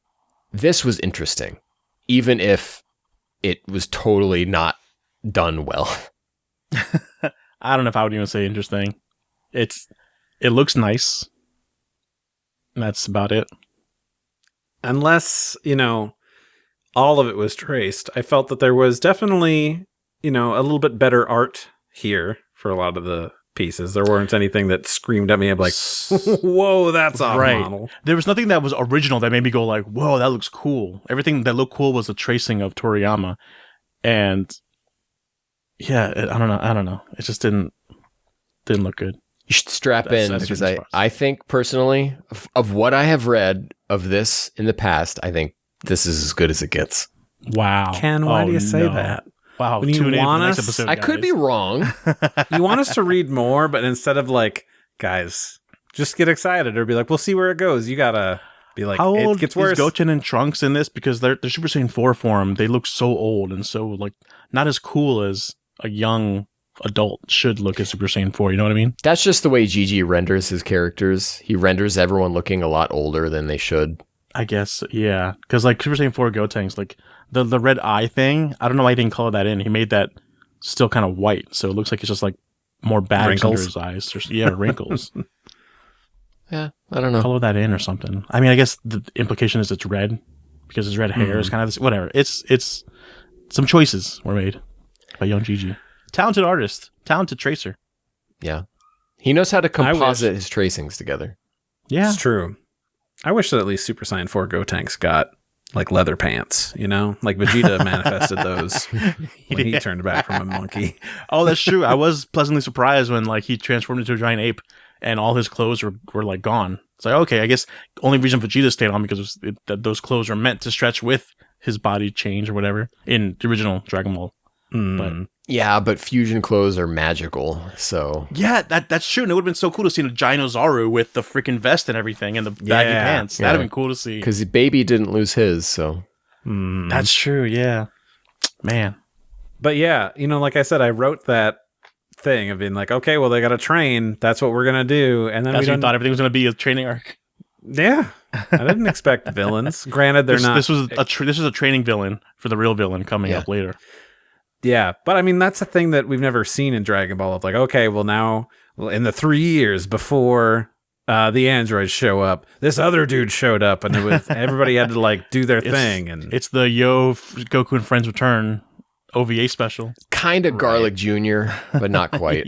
This was interesting, even if it was totally not done well. I don't know if I would even say interesting. It looks nice. And that's about it. Unless, all of it was traced, I felt that there was definitely, a little bit better art here for a lot of the pieces. There weren't anything that screamed at me of like, whoa, that's off model. There was nothing that was original that made me go like, whoa, that looks cool. Everything that looked cool was the tracing of Toriyama. And yeah, I don't know. It just didn't look good. You should strap in because I think personally of what I have read of this in the past, I think this is as good as it gets. Wow. Ken, why do you say that? Wow. When you want us, episode, I could be wrong. You want us to read more, but instead of like, guys, just get excited or be like, we'll see where it goes. You gotta be like, how old it gets worse. Is Goten and Trunks in this? Because they're Super Saiyan 4 form. They look so old and so like not as cool as a young adult should look at Super Saiyan 4. You know what I mean? That's just the way Jijii renders his characters. He renders everyone looking a lot older than they should. I guess, yeah. Because like Super Saiyan 4 Gotenks, like the red eye thing, I don't know why he didn't color that in. He made that still kind of white, so it looks like it's just like more bags under his eyes. Wrinkles. Yeah, I don't know. Color that in or something. I mean, I guess the implication is it's red because his red hair is kind of this. Whatever. It's some choices were made by young Jijii. Talented artist, talented tracer. Yeah, he knows how to composite his tracings together. Yeah, it's true. I wish that at least Super Saiyan 4 Gotenks got like leather pants, like Vegeta manifested those when he turned back from a monkey. Oh, that's true. I was pleasantly surprised when like he transformed into a giant ape and all his clothes were like gone. It's like, okay, I guess only reason Vegeta stayed on because those clothes are meant to stretch with his body change or whatever in the original Dragon Ball. But fusion clothes are magical, so... Yeah, that's true. And it would have been so cool to see a Ginozaru with the freaking vest and everything and the baggy pants. That'd have been cool to see. Because Baby didn't lose his, so... That's true, yeah. Man. But yeah, like I said, I wrote that thing of being like, okay, well, they got to train. That's what we're going to do. And then we thought everything was going to be a training arc. Yeah. I didn't expect villains. Granted, they're not... This was a training villain for the real villain coming up later. Yeah, but I mean, that's a thing that we've never seen in Dragon Ball of like, okay, well now, in the 3 years before the androids show up, this other dude showed up and it was everybody had to like do their thing. And it's the Goku and Friends Return OVA special. Kind of Garlic Jr., but not quite.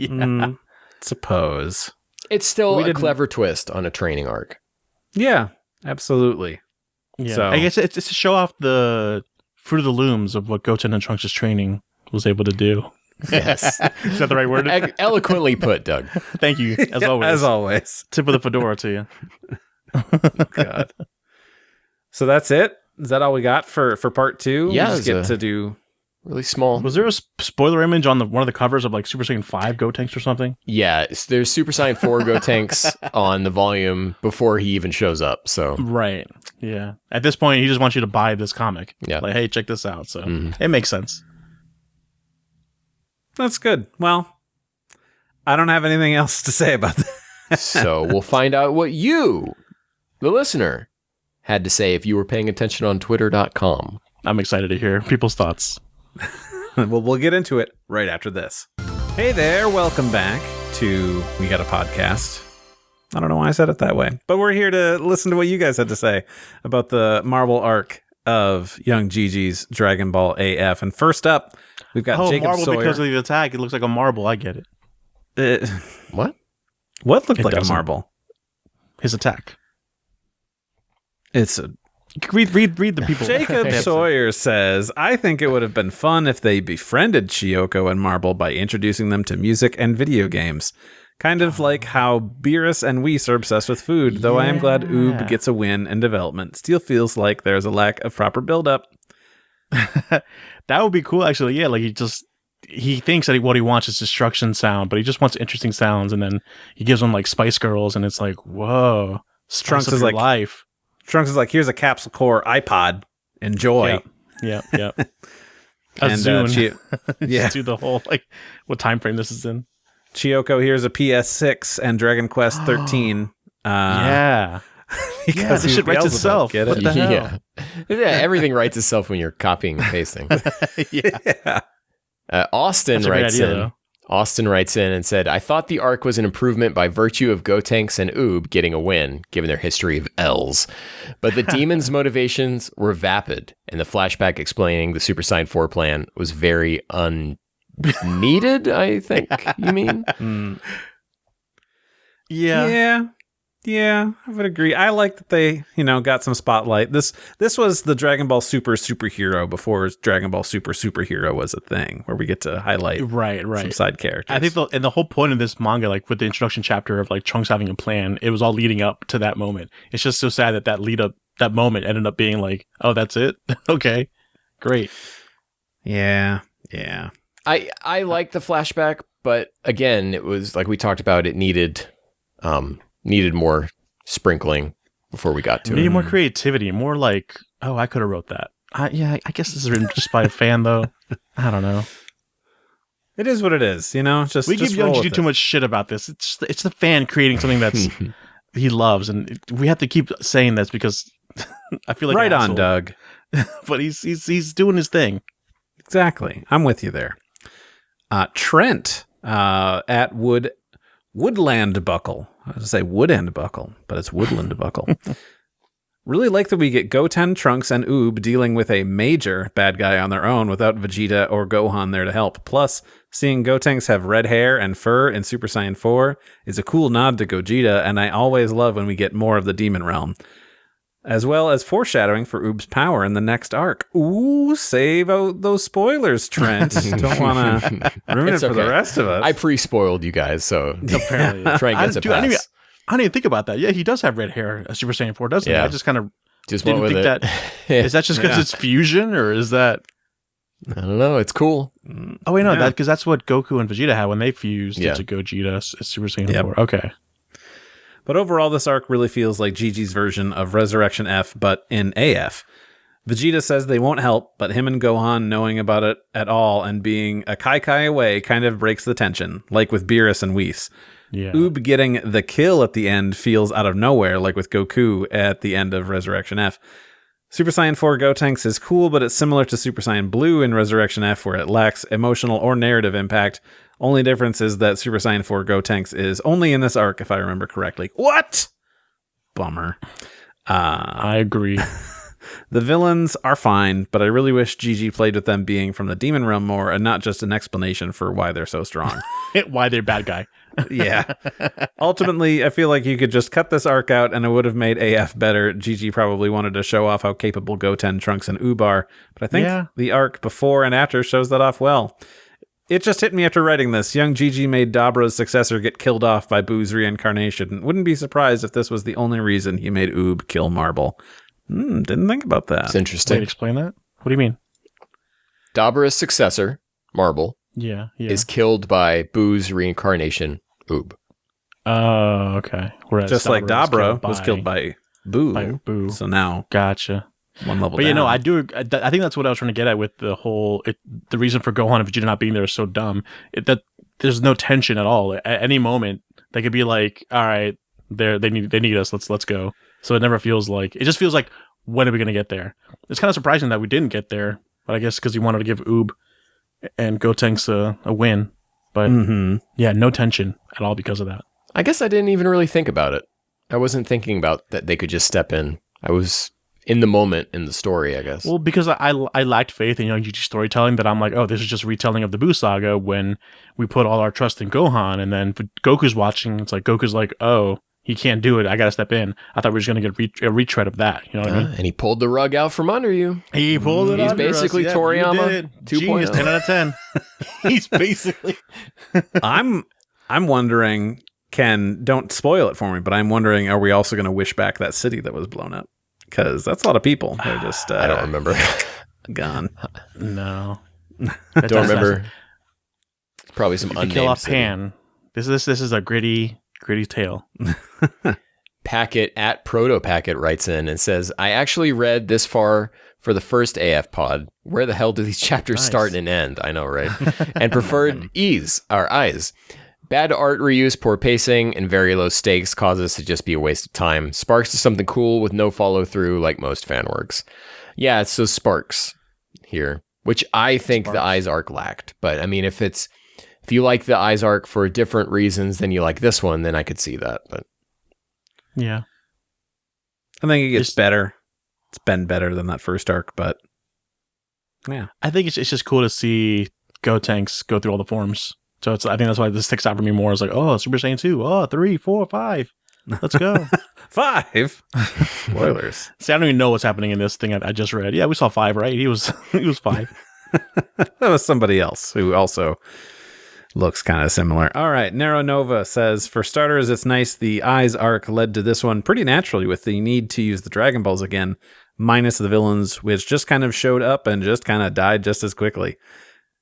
Suppose. It's still a clever twist on a training arc. Yeah, absolutely. Yeah, so, I guess it's to show off the Fruit of the Looms of what Goten and Trunks' training was able to do. Yes. Is that the right word? Eloquently put, Doug. Thank you, as always. As always. Tip of the fedora to you. God. So that's it? Is that all we got for part 2? Yeah. We just get to do... Really small. Was there a spoiler image on one of the covers of like Super Saiyan 5 Gotenks or something? Yeah, there's Super Saiyan 4 Gotenks on the volume before he even shows up. So right, yeah. At this point, he just wants you to buy this comic. Yeah, like, hey, check this out. So it makes sense. That's good. Well, I don't have anything else to say about that. So we'll find out what you, the listener, had to say if you were paying attention on Twitter.com. I'm excited to hear people's thoughts. Well, we'll get into it right after this. Hey there, welcome back to We Got a Podcast. I don't know why I said it that way, but we're here to listen to what you guys had to say about the Marble arc of young Jijii's Dragon Ball AF. And first up, we've got Jacob Marble Sawyer. Because of the attack, it looks like a marble. I get it. What? What looked like a marble? His attack. It's a... Read the people. Jacob Sawyer says, I think it would have been fun if they befriended Chiyoko and Marble by introducing them to music and video games. Kind of like how Beerus and Whis are obsessed with food, though I am glad Oob gets a win in development. Still feels like there's a lack of proper build-up. That would be cool, actually. Yeah, like he thinks that what he wants is destruction sound, but he just wants interesting sounds, and then he gives them like Spice Girls, and it's like, whoa, Trunks is like life. Trunks is like, here's a capsule core iPod, enjoy. Yeah. A And Zune. yeah, do the whole like what time frame this is in. Chiyoko here's a PS6 and Dragon Quest 13. Yeah. Because this shit writes itself. Get What it? the hell? Yeah, everything writes itself when you're copying and pasting. Yeah. Austin That's a great writes idea, in. though. Austin writes in and said, I thought the arc was an improvement by virtue of Gotenks and Oob getting a win, given their history of L's. But the demons' motivations were vapid, and the flashback explaining the Super Saiyan 4 plan was very unneeded, I think you mean? Yeah, I would agree. I like that they, got some spotlight. This was the Dragon Ball Super Superhero before Dragon Ball Super Superhero was a thing, where we get to highlight Right. some side characters. I think the whole point of this manga, like with the introduction chapter of like Trunks having a plan, it was all leading up to that moment. It's just so sad that moment ended up being like, oh, that's it? Okay, great. Yeah. I like the flashback, but again, it was like we talked about, it needed more sprinkling before we got to Needed it. more creativity, more like, oh, I could have wrote that. I guess this is written just by a fan, though. I don't know. It is what it is, Just We give Young Jijii too much shit about this. It's the fan creating something that's he loves, and we have to keep saying this because I feel like right on, Doug. But he's doing his thing. Exactly, I'm with you there. Trent at Woodland Buckle. I was going to say Woodend Buckle, but it's Woodland Buckle. Really like that we get Goten, Trunks, and Oob dealing with a major bad guy on their own without Vegeta or Gohan there to help. Plus, seeing Gotenks have red hair and fur in Super Saiyan 4 is a cool nod to Gogeta, and I always love when we get more of the Demon Realm. As well as foreshadowing for Oob's power in the next arc. Ooh, save out those spoilers, Trent. Don't want to ruin it for the rest of us. I pre-spoiled you guys, so Apparently. Trent gets a pass. I didn't even think about that. Yeah, he does have red hair, Super Saiyan 4, doesn't he? I just kind of just didn't went with think it. that. Is that just because it's fusion, or is that... I don't know. It's cool. Oh, wait, no, because that's what Goku and Vegeta had when they fused Yeah. into Gogeta, Super Saiyan 4. Okay. But overall, this arc really feels like Jiji's version of Resurrection F, but in AF. Vegeta says they won't help, but him and Gohan knowing about it at all and being a kai away kind of breaks the tension, like with Beerus and Whis. Yeah. Oob getting the kill at the end feels out of nowhere, like with Goku at the end of Resurrection F. Super Saiyan 4 Gotenks is cool, but it's similar to Super Saiyan Blue in Resurrection F, where it lacks emotional or narrative impact. Only difference is that Super Saiyan 4 Gotenks is only in this arc, if I remember correctly. What? Bummer. I agree. The villains are fine, but I really wish Jijii played with them being from the Demon Realm more and not just an explanation for why they're so strong. Why they're bad guy. Yeah. Ultimately, I feel like you could just cut this arc out and it would have made AF better. Jijii probably wanted to show off how capable Goten, Trunks, and Oob are, but I think the arc before and after shows that off well. It just hit me after writing this. Young Jijii made Dabra's successor get killed off by Boo's reincarnation. Wouldn't be surprised if this was the only reason he made Oob kill Marble. Didn't think about that. It's interesting. Wait, explain that? What do you mean? Dabra's successor, Marble, is killed by Boo's reincarnation, Oob. Oh, okay. Whereas just like Dabra was killed by Boo. So now, gotcha. One level but down. I think that's what I was trying to get at with the whole. The reason for Gohan and Vegeta not being there is so dumb. That there's no tension at all. At any moment, they could be like, "All right, they need us. Let's go." So it never feels like it. Just feels like, when are we going to get there? It's kind of surprising that we didn't get there, but I guess because he wanted to give Oob and Gotenks a win. But no tension at all because of that. I guess I didn't even really think about it. I wasn't thinking about that they could just step in. I was in the moment in the story, I guess. Well, because I lacked faith in Young Jiji's storytelling, that I'm like, oh, this is just retelling of the Buu saga when we put all our trust in Gohan, and then Goku's watching. It's like Goku's like, oh, he can't do it. I gotta step in. I thought we were just gonna get a retread of that. You know what I mean? And he pulled the rug out from under you. He pulled it. He's under basically us. Toriyama 2.0. Genius, 10 out of 10. He's basically. I'm wondering. Ken, don't spoil it for me, but I'm wondering, are we also going to wish back that city that was blown up? Because that's a lot of people. They're just I don't remember. gone. No. Don't remember. Probably some If you unnamed kill off city. Pan, this is a gritty tale. Packet at Proto Packet writes in and says, I actually read this far for the first AF pod. Where the hell do these chapters start and end? I know, right? And preferred eyes. Bad art reuse, poor pacing, and very low stakes causes to just be a waste of time. Sparks to something cool with no follow through like most fan works. Yeah, it's those sparks here, which I think the Eyes arc lacked. But I mean, if you like the Eyes arc for different reasons than you like this one, then I could see that. But yeah, I think it gets better. It's been better than that first arc, but yeah, I think it's just cool to see Gotenks go through all the forms. So I think that's why this sticks out for me more. It's like, oh, Super Saiyan 2, oh, 3, 4, 5. Let's go. 5. Spoilers. See, I don't even know what's happening in this thing I just read. Yeah, we saw 5, right? He was 5. That was somebody else who also looks kind of similar. All right. Nero Nova says, for starters, it's nice the Eyes arc led to this one pretty naturally with the need to use the Dragon Balls again, minus the villains, which just kind of showed up and just kind of died just as quickly.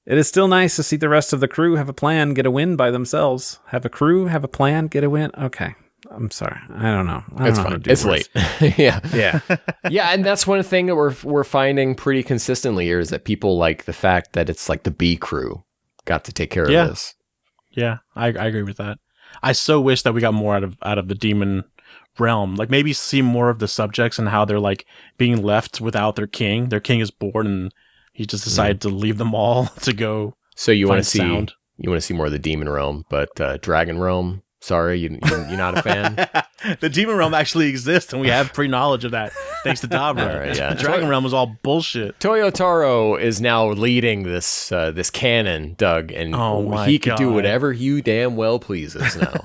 It is still nice to see the rest of the crew have a plan, get a win by themselves. Have a crew, have a plan, get a win. Okay. I'm sorry. I don't know. It's fine. It's late. Yeah. Yeah. Yeah, and that's one thing that we're finding pretty consistently here is that people like the fact that it's like the B crew got to take care of this. Yeah, I agree with that. I so wish that we got more out of the demon realm. Like maybe see more of the subjects and how they're like being left without their king. Their king is bored and he just decided to leave them all to go. So you want to see sound. You want to see more of the demon realm, but dragon realm. Sorry, you're not a fan. The demon realm actually exists, and we have pre-knowledge of that thanks to Dabra. All right, yeah. The dragon realm was all bullshit. Toyotaro is now leading this canon, Doug, and he can do whatever you damn well pleases now.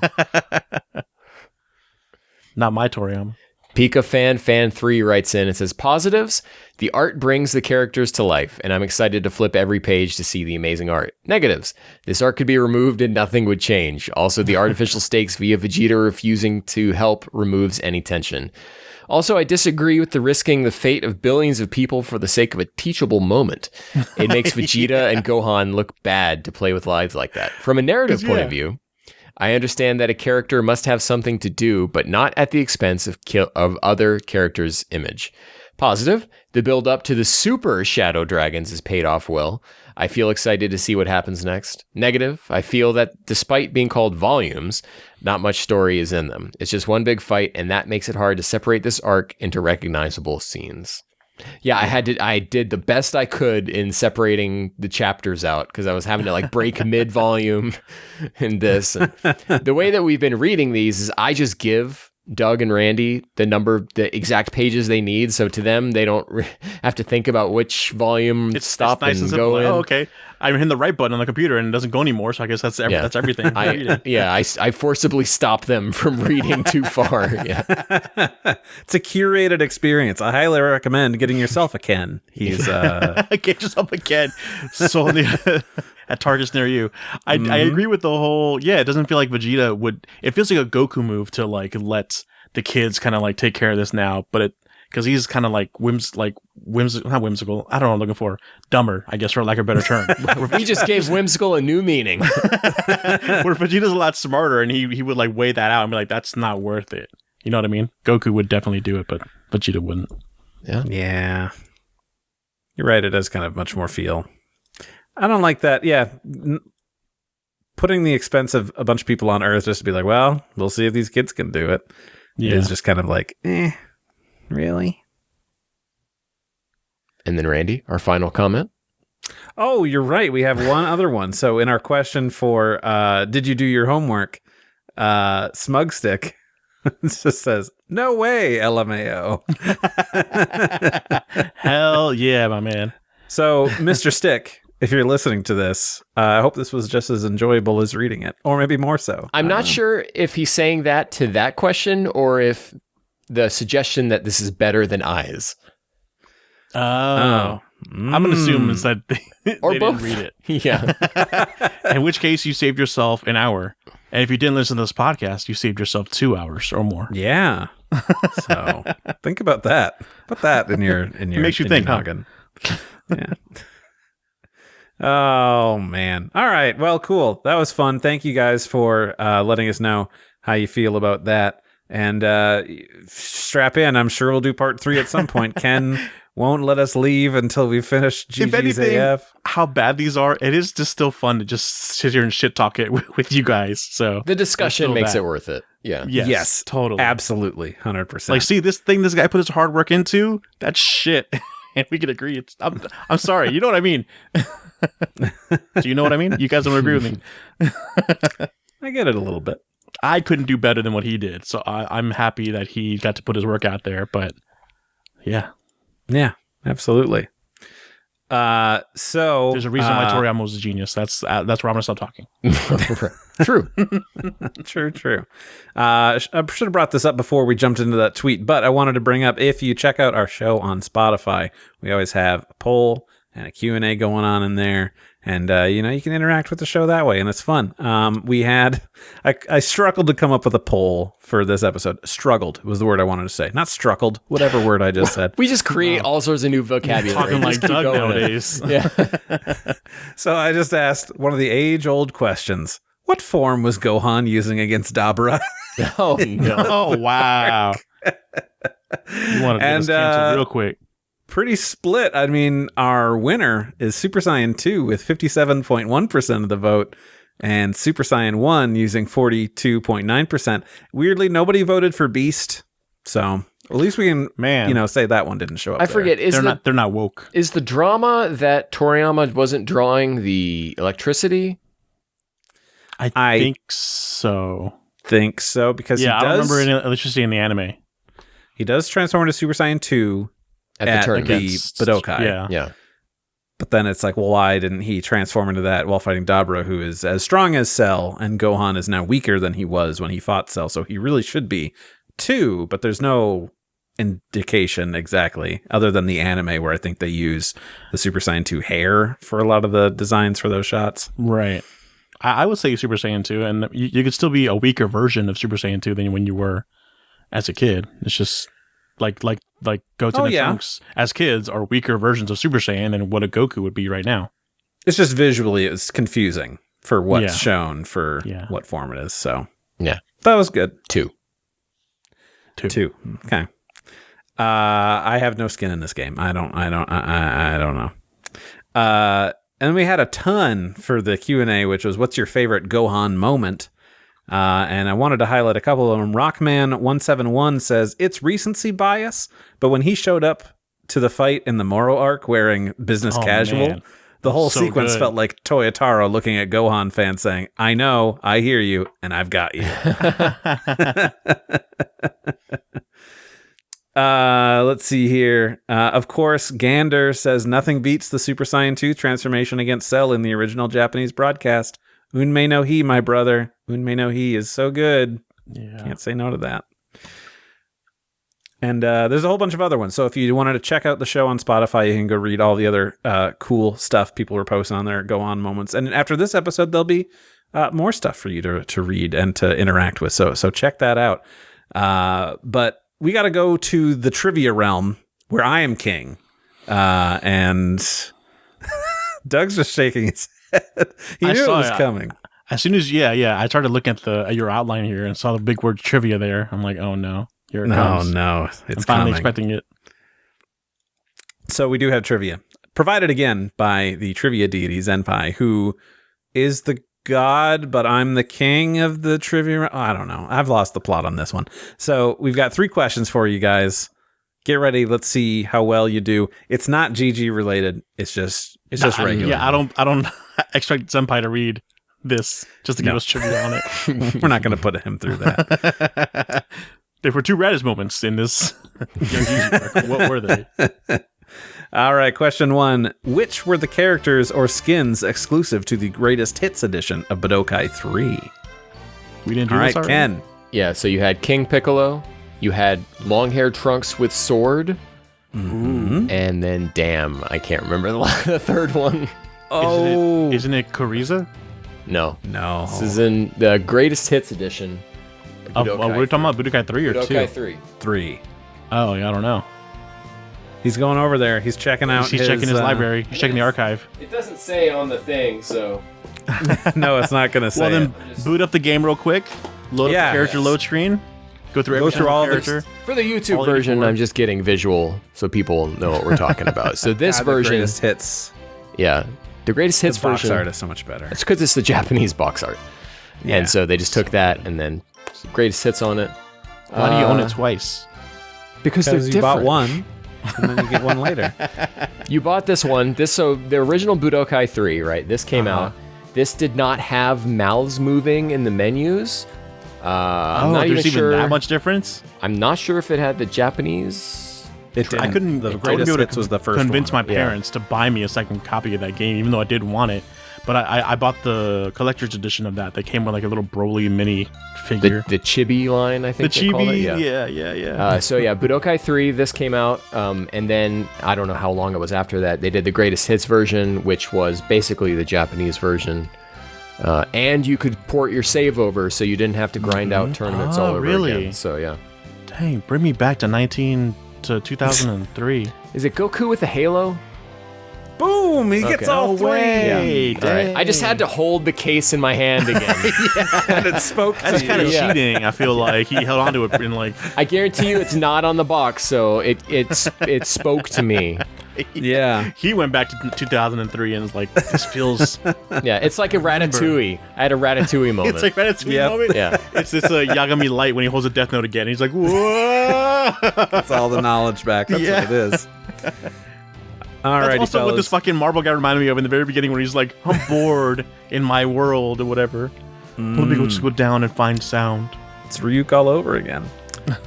Not my Torium. Pika fan 3 writes in and says, positives, the art brings the characters to life, and I'm excited to flip every page to see the amazing art. Negatives, this art could be removed and nothing would change. Also, the artificial stakes via Vegeta refusing to help removes any tension. Also, I disagree with the risking the fate of billions of people for the sake of a teachable moment. It makes Vegeta and Gohan look bad to play with lives like that. From a narrative point of view, I understand that a character must have something to do, but not at the expense of other characters' image. Positive, the build up to the Super Shadow Dragons is paid off well. I feel excited to see what happens next. Negative, I feel that despite being called volumes, not much story is in them. It's just one big fight, and that makes it hard to separate this arc into recognizable scenes. Yeah, I did the best I could in separating the chapters out because I was having to like break mid-volume in this. And the way that we've been reading these is I just give Doug and Randy the exact pages they need, so to them they don't have to think about which volume stop nice and simple. go in. Oh, okay, I'm hitting the right button on the computer and it doesn't go anymore, so I guess that's everything. I forcibly stop them from reading too far. Yeah. It's a curated experience. I highly recommend getting yourself a Ken. He's Get yourself a Ken sold at Targets near you. I agree with the whole. Yeah, it doesn't feel like Vegeta would. It feels like a Goku move to like let the kids kind of like take care of this now, but because he's kind of like not whimsical. I don't know what I'm looking for. Dumber, I guess, for lack of a better term. We just gave whimsical a new meaning. Where Vegeta's a lot smarter, and he would like weigh that out and be like, that's not worth it. You know what I mean? Goku would definitely do it, but Vegeta wouldn't. Yeah. You're right. It does kind of much more feel. I don't like that. Yeah. Putting the expense of a bunch of people on Earth just to be like, well, we'll see if these kids can do it. Yeah. Is just kind of like, really? And then Randy, our final comment. Oh, you're right. We have one other one. So in our question for did you do your homework? Smug Stick just says, no way, LMAO. Hell yeah, my man. So, Mr. Stick, if you're listening to this, I hope this was just as enjoyable as reading it, or maybe more so. I'm not sure if he's saying that to that question or if the suggestion that this is better than Eyes. I'm going to assume is that they didn't read it. Yeah. In which case, you saved yourself an hour. And if you didn't listen to this podcast, you saved yourself 2 hours or more. Yeah. So think about that. Put that in your makes you think, noggin. Yeah. Oh, man. All right. Well, cool. That was fun. Thank you guys for letting us know how you feel about that. And strap in. I'm sure we'll do part 3 at some point. Ken won't let us leave until we finish Jijii's AF. How bad these are, it is just still fun to just sit here and shit talk it with you guys. So the discussion makes it worth it. Yeah. Yes, totally. Absolutely. 100%. Like, see, this thing this guy put his hard work into, that's shit. And we can agree. I'm sorry. You know what I mean? Do you know what I mean? You guys don't agree with me. I get it a little bit. I couldn't do better than what he did. So I'm happy that he got to put his work out there. But yeah. Yeah, absolutely. So there's a reason why Toriyama was a genius. That's where I'm gonna stop talking. True. True. I should have brought this up before we jumped into that tweet, but I wanted to bring up, if you check out our show on Spotify, we always have a poll and a Q&A going on in there. And, you can interact with the show that way, and it's fun. I struggled to come up with a poll for this episode. Struggled was the word I wanted to say. Not struckled, whatever word I just said. We just create all sorts of new vocabulary. Talking like Doug nowadays. Yeah. So I just asked one of the age-old questions. What form was Gohan using against Dabura? Oh, no. Oh, wow. You want to get us canceled real quick. Pretty split. I mean, our winner is Super Saiyan 2 with 57.1% of the vote, and Super Saiyan 1 using 42.9%. Weirdly, nobody voted for Beast, so at least we can, say that one didn't show up. I forget. They're not woke. Is the drama that Toriyama wasn't drawing the electricity? I think so. Because I don't remember any electricity in the anime. He does transform into Super Saiyan 2 at the Budokai. Yeah. But then it's like, well, why didn't he transform into that while fighting Dabura, who is as strong as Cell, and Gohan is now weaker than he was when he fought Cell, so he really should be 2, but there's no indication exactly, other than the anime where I think they use the Super Saiyan 2 hair for a lot of the designs for those shots. Right. I would say Super Saiyan 2, and you could still be a weaker version of Super Saiyan 2 than when you were as a kid. It's just like Goten and Trunks as kids are weaker versions of Super Saiyan than what a Goku would be right now. It's just visually it's confusing for what's shown for what form it is. So yeah, that was good. 2. Okay. I have no skin in this game. I don't know. And we had a ton for the Q&A, which was, what's your favorite Gohan moment? And I wanted to highlight a couple of them. Rockman171 says, it's recency bias, but when he showed up to the fight in the Moro arc wearing business casual, man. the whole So sequence good. felt like Toyotaro looking at Gohan fans saying, I know, I hear you, and I've got you. Let's see here. Of course, Gander says nothing beats the Super Saiyan 2 transformation against Cell in the original Japanese broadcast. Unmei no Hi, my brother. Unmei no Hi is so good. Yeah. Can't say no to that. And there's a whole bunch of other ones. So if you wanted to check out the show on Spotify, you can go read all the other cool stuff people were posting on there, Go On moments. And after this episode, there'll be more stuff for you to read and to interact with. So check that out. But we got to go to the trivia realm where I am king. And Doug's just shaking his head. He knew it was coming. As soon as, I started looking at your outline here and saw the big word trivia there. I'm like, oh no. Here it comes. No, it's I'm finally coming. expecting it. So we do have trivia, provided again by the trivia deity Zenpai, who is the god, but I'm the king of the trivia. I don't know. I've lost the plot on this one. So we've got 3 questions for you guys. Get ready. Let's see how well you do. It's not Jijii related. It's just regular. Yeah, I don't expect Senpai to read this just to give us trivia on it. We're not going to put him through that. There were 2 Raditz moments in this young Jijii arc. What were they? All right, question 1. Which were the characters or skins exclusive to the Greatest Hits edition of Budokai 3? We didn't do All right, this already? Ken. Yeah, so you had King Piccolo, you had long-haired Trunks with sword, Mm-hmm. and then, damn, I can't remember the third one. Isn't it Kuriza? No. This is in the Greatest Hits edition. We're talking about Budokai 3 or 2? Budokai 3. 3. Oh, yeah, I don't know. He's going over there. He's checking out. He's checking his library. He's checking the archive. It doesn't say on the thing, so. No, it's not going to say. Well, then boot up the game real quick. Load up the character load screen. Go through all character. For the YouTube version, I'm just getting visual so people know what we're talking about. So this version, the greatest hits. Yeah, the greatest hits box version. art is so much better. It's because it's the Japanese box art, and so they just took that and then greatest hits on it. Why do you own it twice? Because they're you different. bought one, and then you get one later. You bought this one. So the original Budokai 3, right? This came out. This did not have mouths moving in the menus. I'm not there's even sure. even that much difference? I'm not sure if it had the Japanese. It didn't. I couldn't. The I wouldn't greatest be able hits to was the first convince one. my parents to buy me a second copy of that game, even though I did want it. But I bought the collector's edition of that. That came with like a little Broly mini figure. The Chibi line, I think. The they called it. Chibi, yeah. So yeah, Budokai 3. This came out, and then I don't know how long it was after that. They did the greatest hits version, which was basically the Japanese version. And you could port your save over, so you didn't have to grind out tournaments all over again. So yeah. Dang, bring me back to 2003. Is it Goku with the halo? Boom! He gets all three. Way. All right. I just had to hold the case in my hand again. And it spoke to That's you. kind of cheating. I feel like he held on to it in like. I guarantee you, it's not on the box, so it spoke to me. Yeah. He went back to 2003 and was like, this feels. Yeah, it's like a Ratatouille. I had a Ratatouille moment. It's like Ratatouille moment. Yeah. It's a Yagami Light when he holds a Death Note again. He's like, whoa. That's all the knowledge back. That's what it is. Alrighty, That's also fellas. what this fucking Marble guy reminded me of in the very beginning when he's like, I'm bored in my world or whatever. Let me just go down and find sound. It's Ryuk all over again.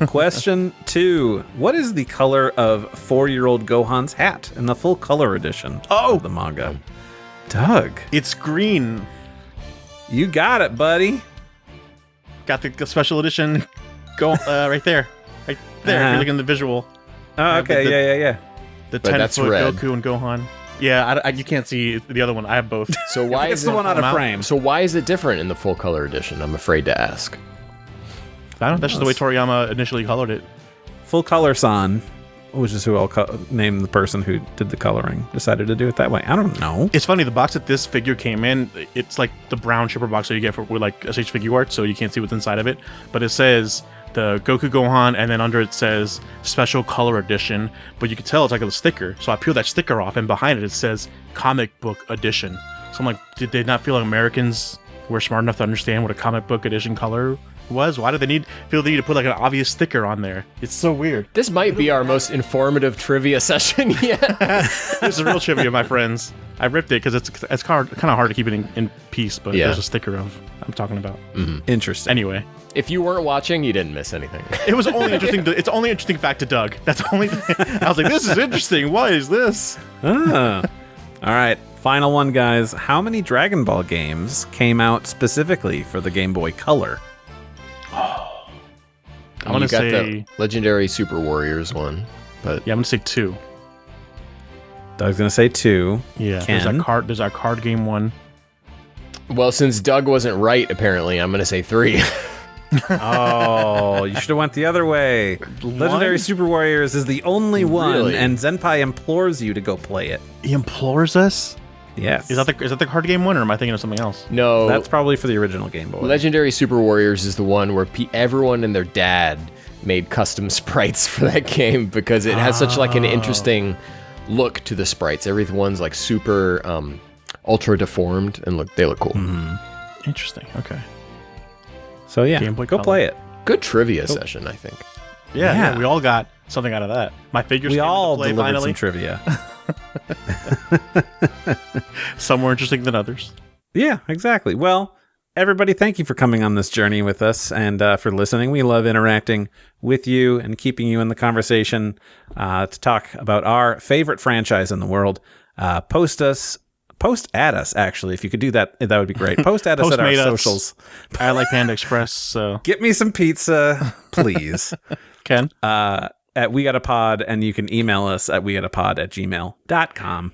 Question 2. What is the color of 4-year-old Gohan's hat in the full color edition of the manga? Doug. It's green. You got it, buddy. Got the special edition. Go right there. Right there. If you're looking at the visual. Oh, okay. Yeah. The But that's 10-foot red. Goku and Gohan. Yeah, you can't see the other one. I have both. So why It's is the it? one out of frame. So why is it different in the full color edition? I'm afraid to ask. I don't know. That's just the way Toriyama initially colored it. Full color San, which is who I'll name the person who did the coloring, decided to do it that way. I don't know. It's funny, the box that this figure came in, it's like the brown shipper box that you get with like SH Figure Art, so you can't see what's inside of it. But it says the Goku Gohan, and then under it says Special Color Edition. But you can tell it's like a sticker. So I peel that sticker off, and behind it says Comic Book Edition. So I'm like, did they not feel like Americans were smart enough to understand what a comic book edition color was? Why do they feel the need to put like an obvious sticker on there? It's so weird. This might be our most informative trivia session yet. This is real trivia, my friends. I ripped it because it's kind of hard to keep it in peace, but there's a sticker of I'm talking about. Interesting. Anyway, If you weren't watching, you didn't miss anything. it was only interesting. It's only interesting fact to Doug. That's the only thing. I was like, this is interesting. What is this? All right. Final one, guys. How many Dragon Ball games came out specifically for the Game Boy Color? I'm gonna You got say the legendary Super Warriors one, but I'm gonna say 2. Doug's going to say 2. Yeah, Ken? there's our card game one. well, since Doug wasn't right, apparently, I'm gonna say 3. Oh, you should have went the other way. Legendary Super Warriors is the only one, Really? and Zenpai implores you to go play it. He implores us. Yes. Is that the card game one, or am I thinking of something else? No, That's probably for the original Game Boy. Legendary Super Warriors is the one where everyone and their dad made custom sprites for that game because it has such like an interesting look to the sprites. Everyone's like super ultra deformed and they look cool. Interesting. Okay. So yeah, Game Boy go Color. play it. Good trivia session, I think. Yeah, we all got something out of that. My figures We came into all play delivered finally. some trivia. Some more interesting than others. Yeah, exactly. Well, everybody, thank you for coming on this journey with us and for listening. We love interacting with you and keeping you in the conversation to talk about our favorite franchise in the world. Post at us, actually. If you could do that, that would be great. Post at us at our Postmate us. socials. I like Panda Express, so Get me some pizza, please. Ken. At We Got a Pod, and you can email us at wegottapod@gmail.com.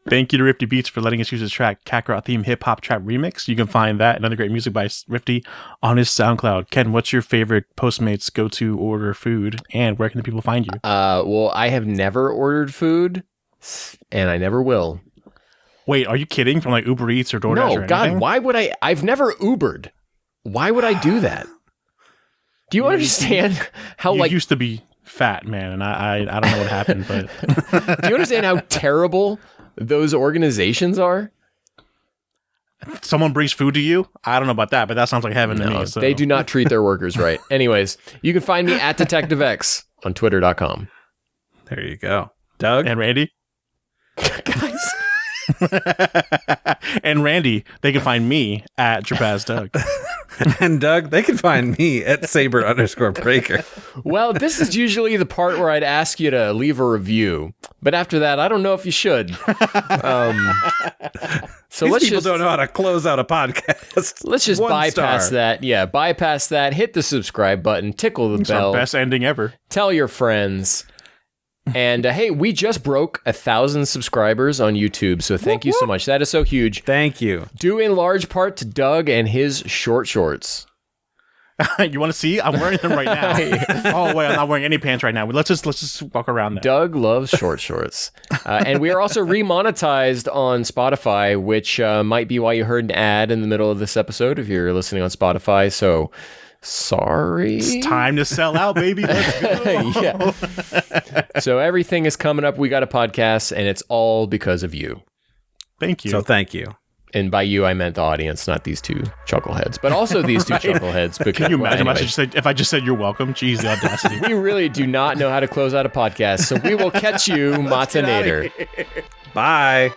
Thank you to Rifti Beats for letting us use his track, Kakarot Theme Hip Hop Trap Remix. You can find that and other great music by Rifti on his SoundCloud. Ken, what's your favorite Postmates go-to order food, and where can the people find you? Well, I have never ordered food, and I never will. Wait, are you kidding? From like Uber Eats or DoorDash or anything? No, God, why would I? I've never Ubered. Why would I do that? Do you understand how you used to be fat, man, and I don't know what happened, but... Do you understand how terrible those organizations are? Someone brings food to you? I don't know about that, but that sounds like heaven to me. So. They do not treat their workers right. Anyways, you can find me at Detective X on Twitter.com. There you go. Doug? And Randy? Guys. And Randy, they can find me at TrapazDoug. And Doug, they can find me at Saber_Breaker. Well, this is usually the part where I'd ask you to leave a review. But after that, I don't know if you should. So These let's people just don't know how to close out a podcast. let's just bypass that. Yeah, bypass that. Hit the subscribe button. Tickle the It's bell. our best ending ever. Tell your friends. And hey, we just broke 1,000 subscribers on YouTube, so thank you so much. That is so huge. Thank you. Due in large part to Doug and his short shorts. You want to see? I'm wearing them right now. Oh wait, I'm not wearing any pants right now. Let's just walk around that. Doug loves short shorts. And we are also remonetized on Spotify, which might be why you heard an ad in the middle of this episode if you're listening on Spotify. So sorry. It's time to sell out, baby. Let's go. Yeah. So everything is coming up. We got a podcast, and it's all because of you. Thank you. So thank you. And by you, I meant the audience, not these two chuckleheads, but also these two chuckleheads. Because, Can you imagine well, if I just said you're welcome? Jeez, the audacity. we really do not know how to close out a podcast, so we will catch you, Matanator. Bye.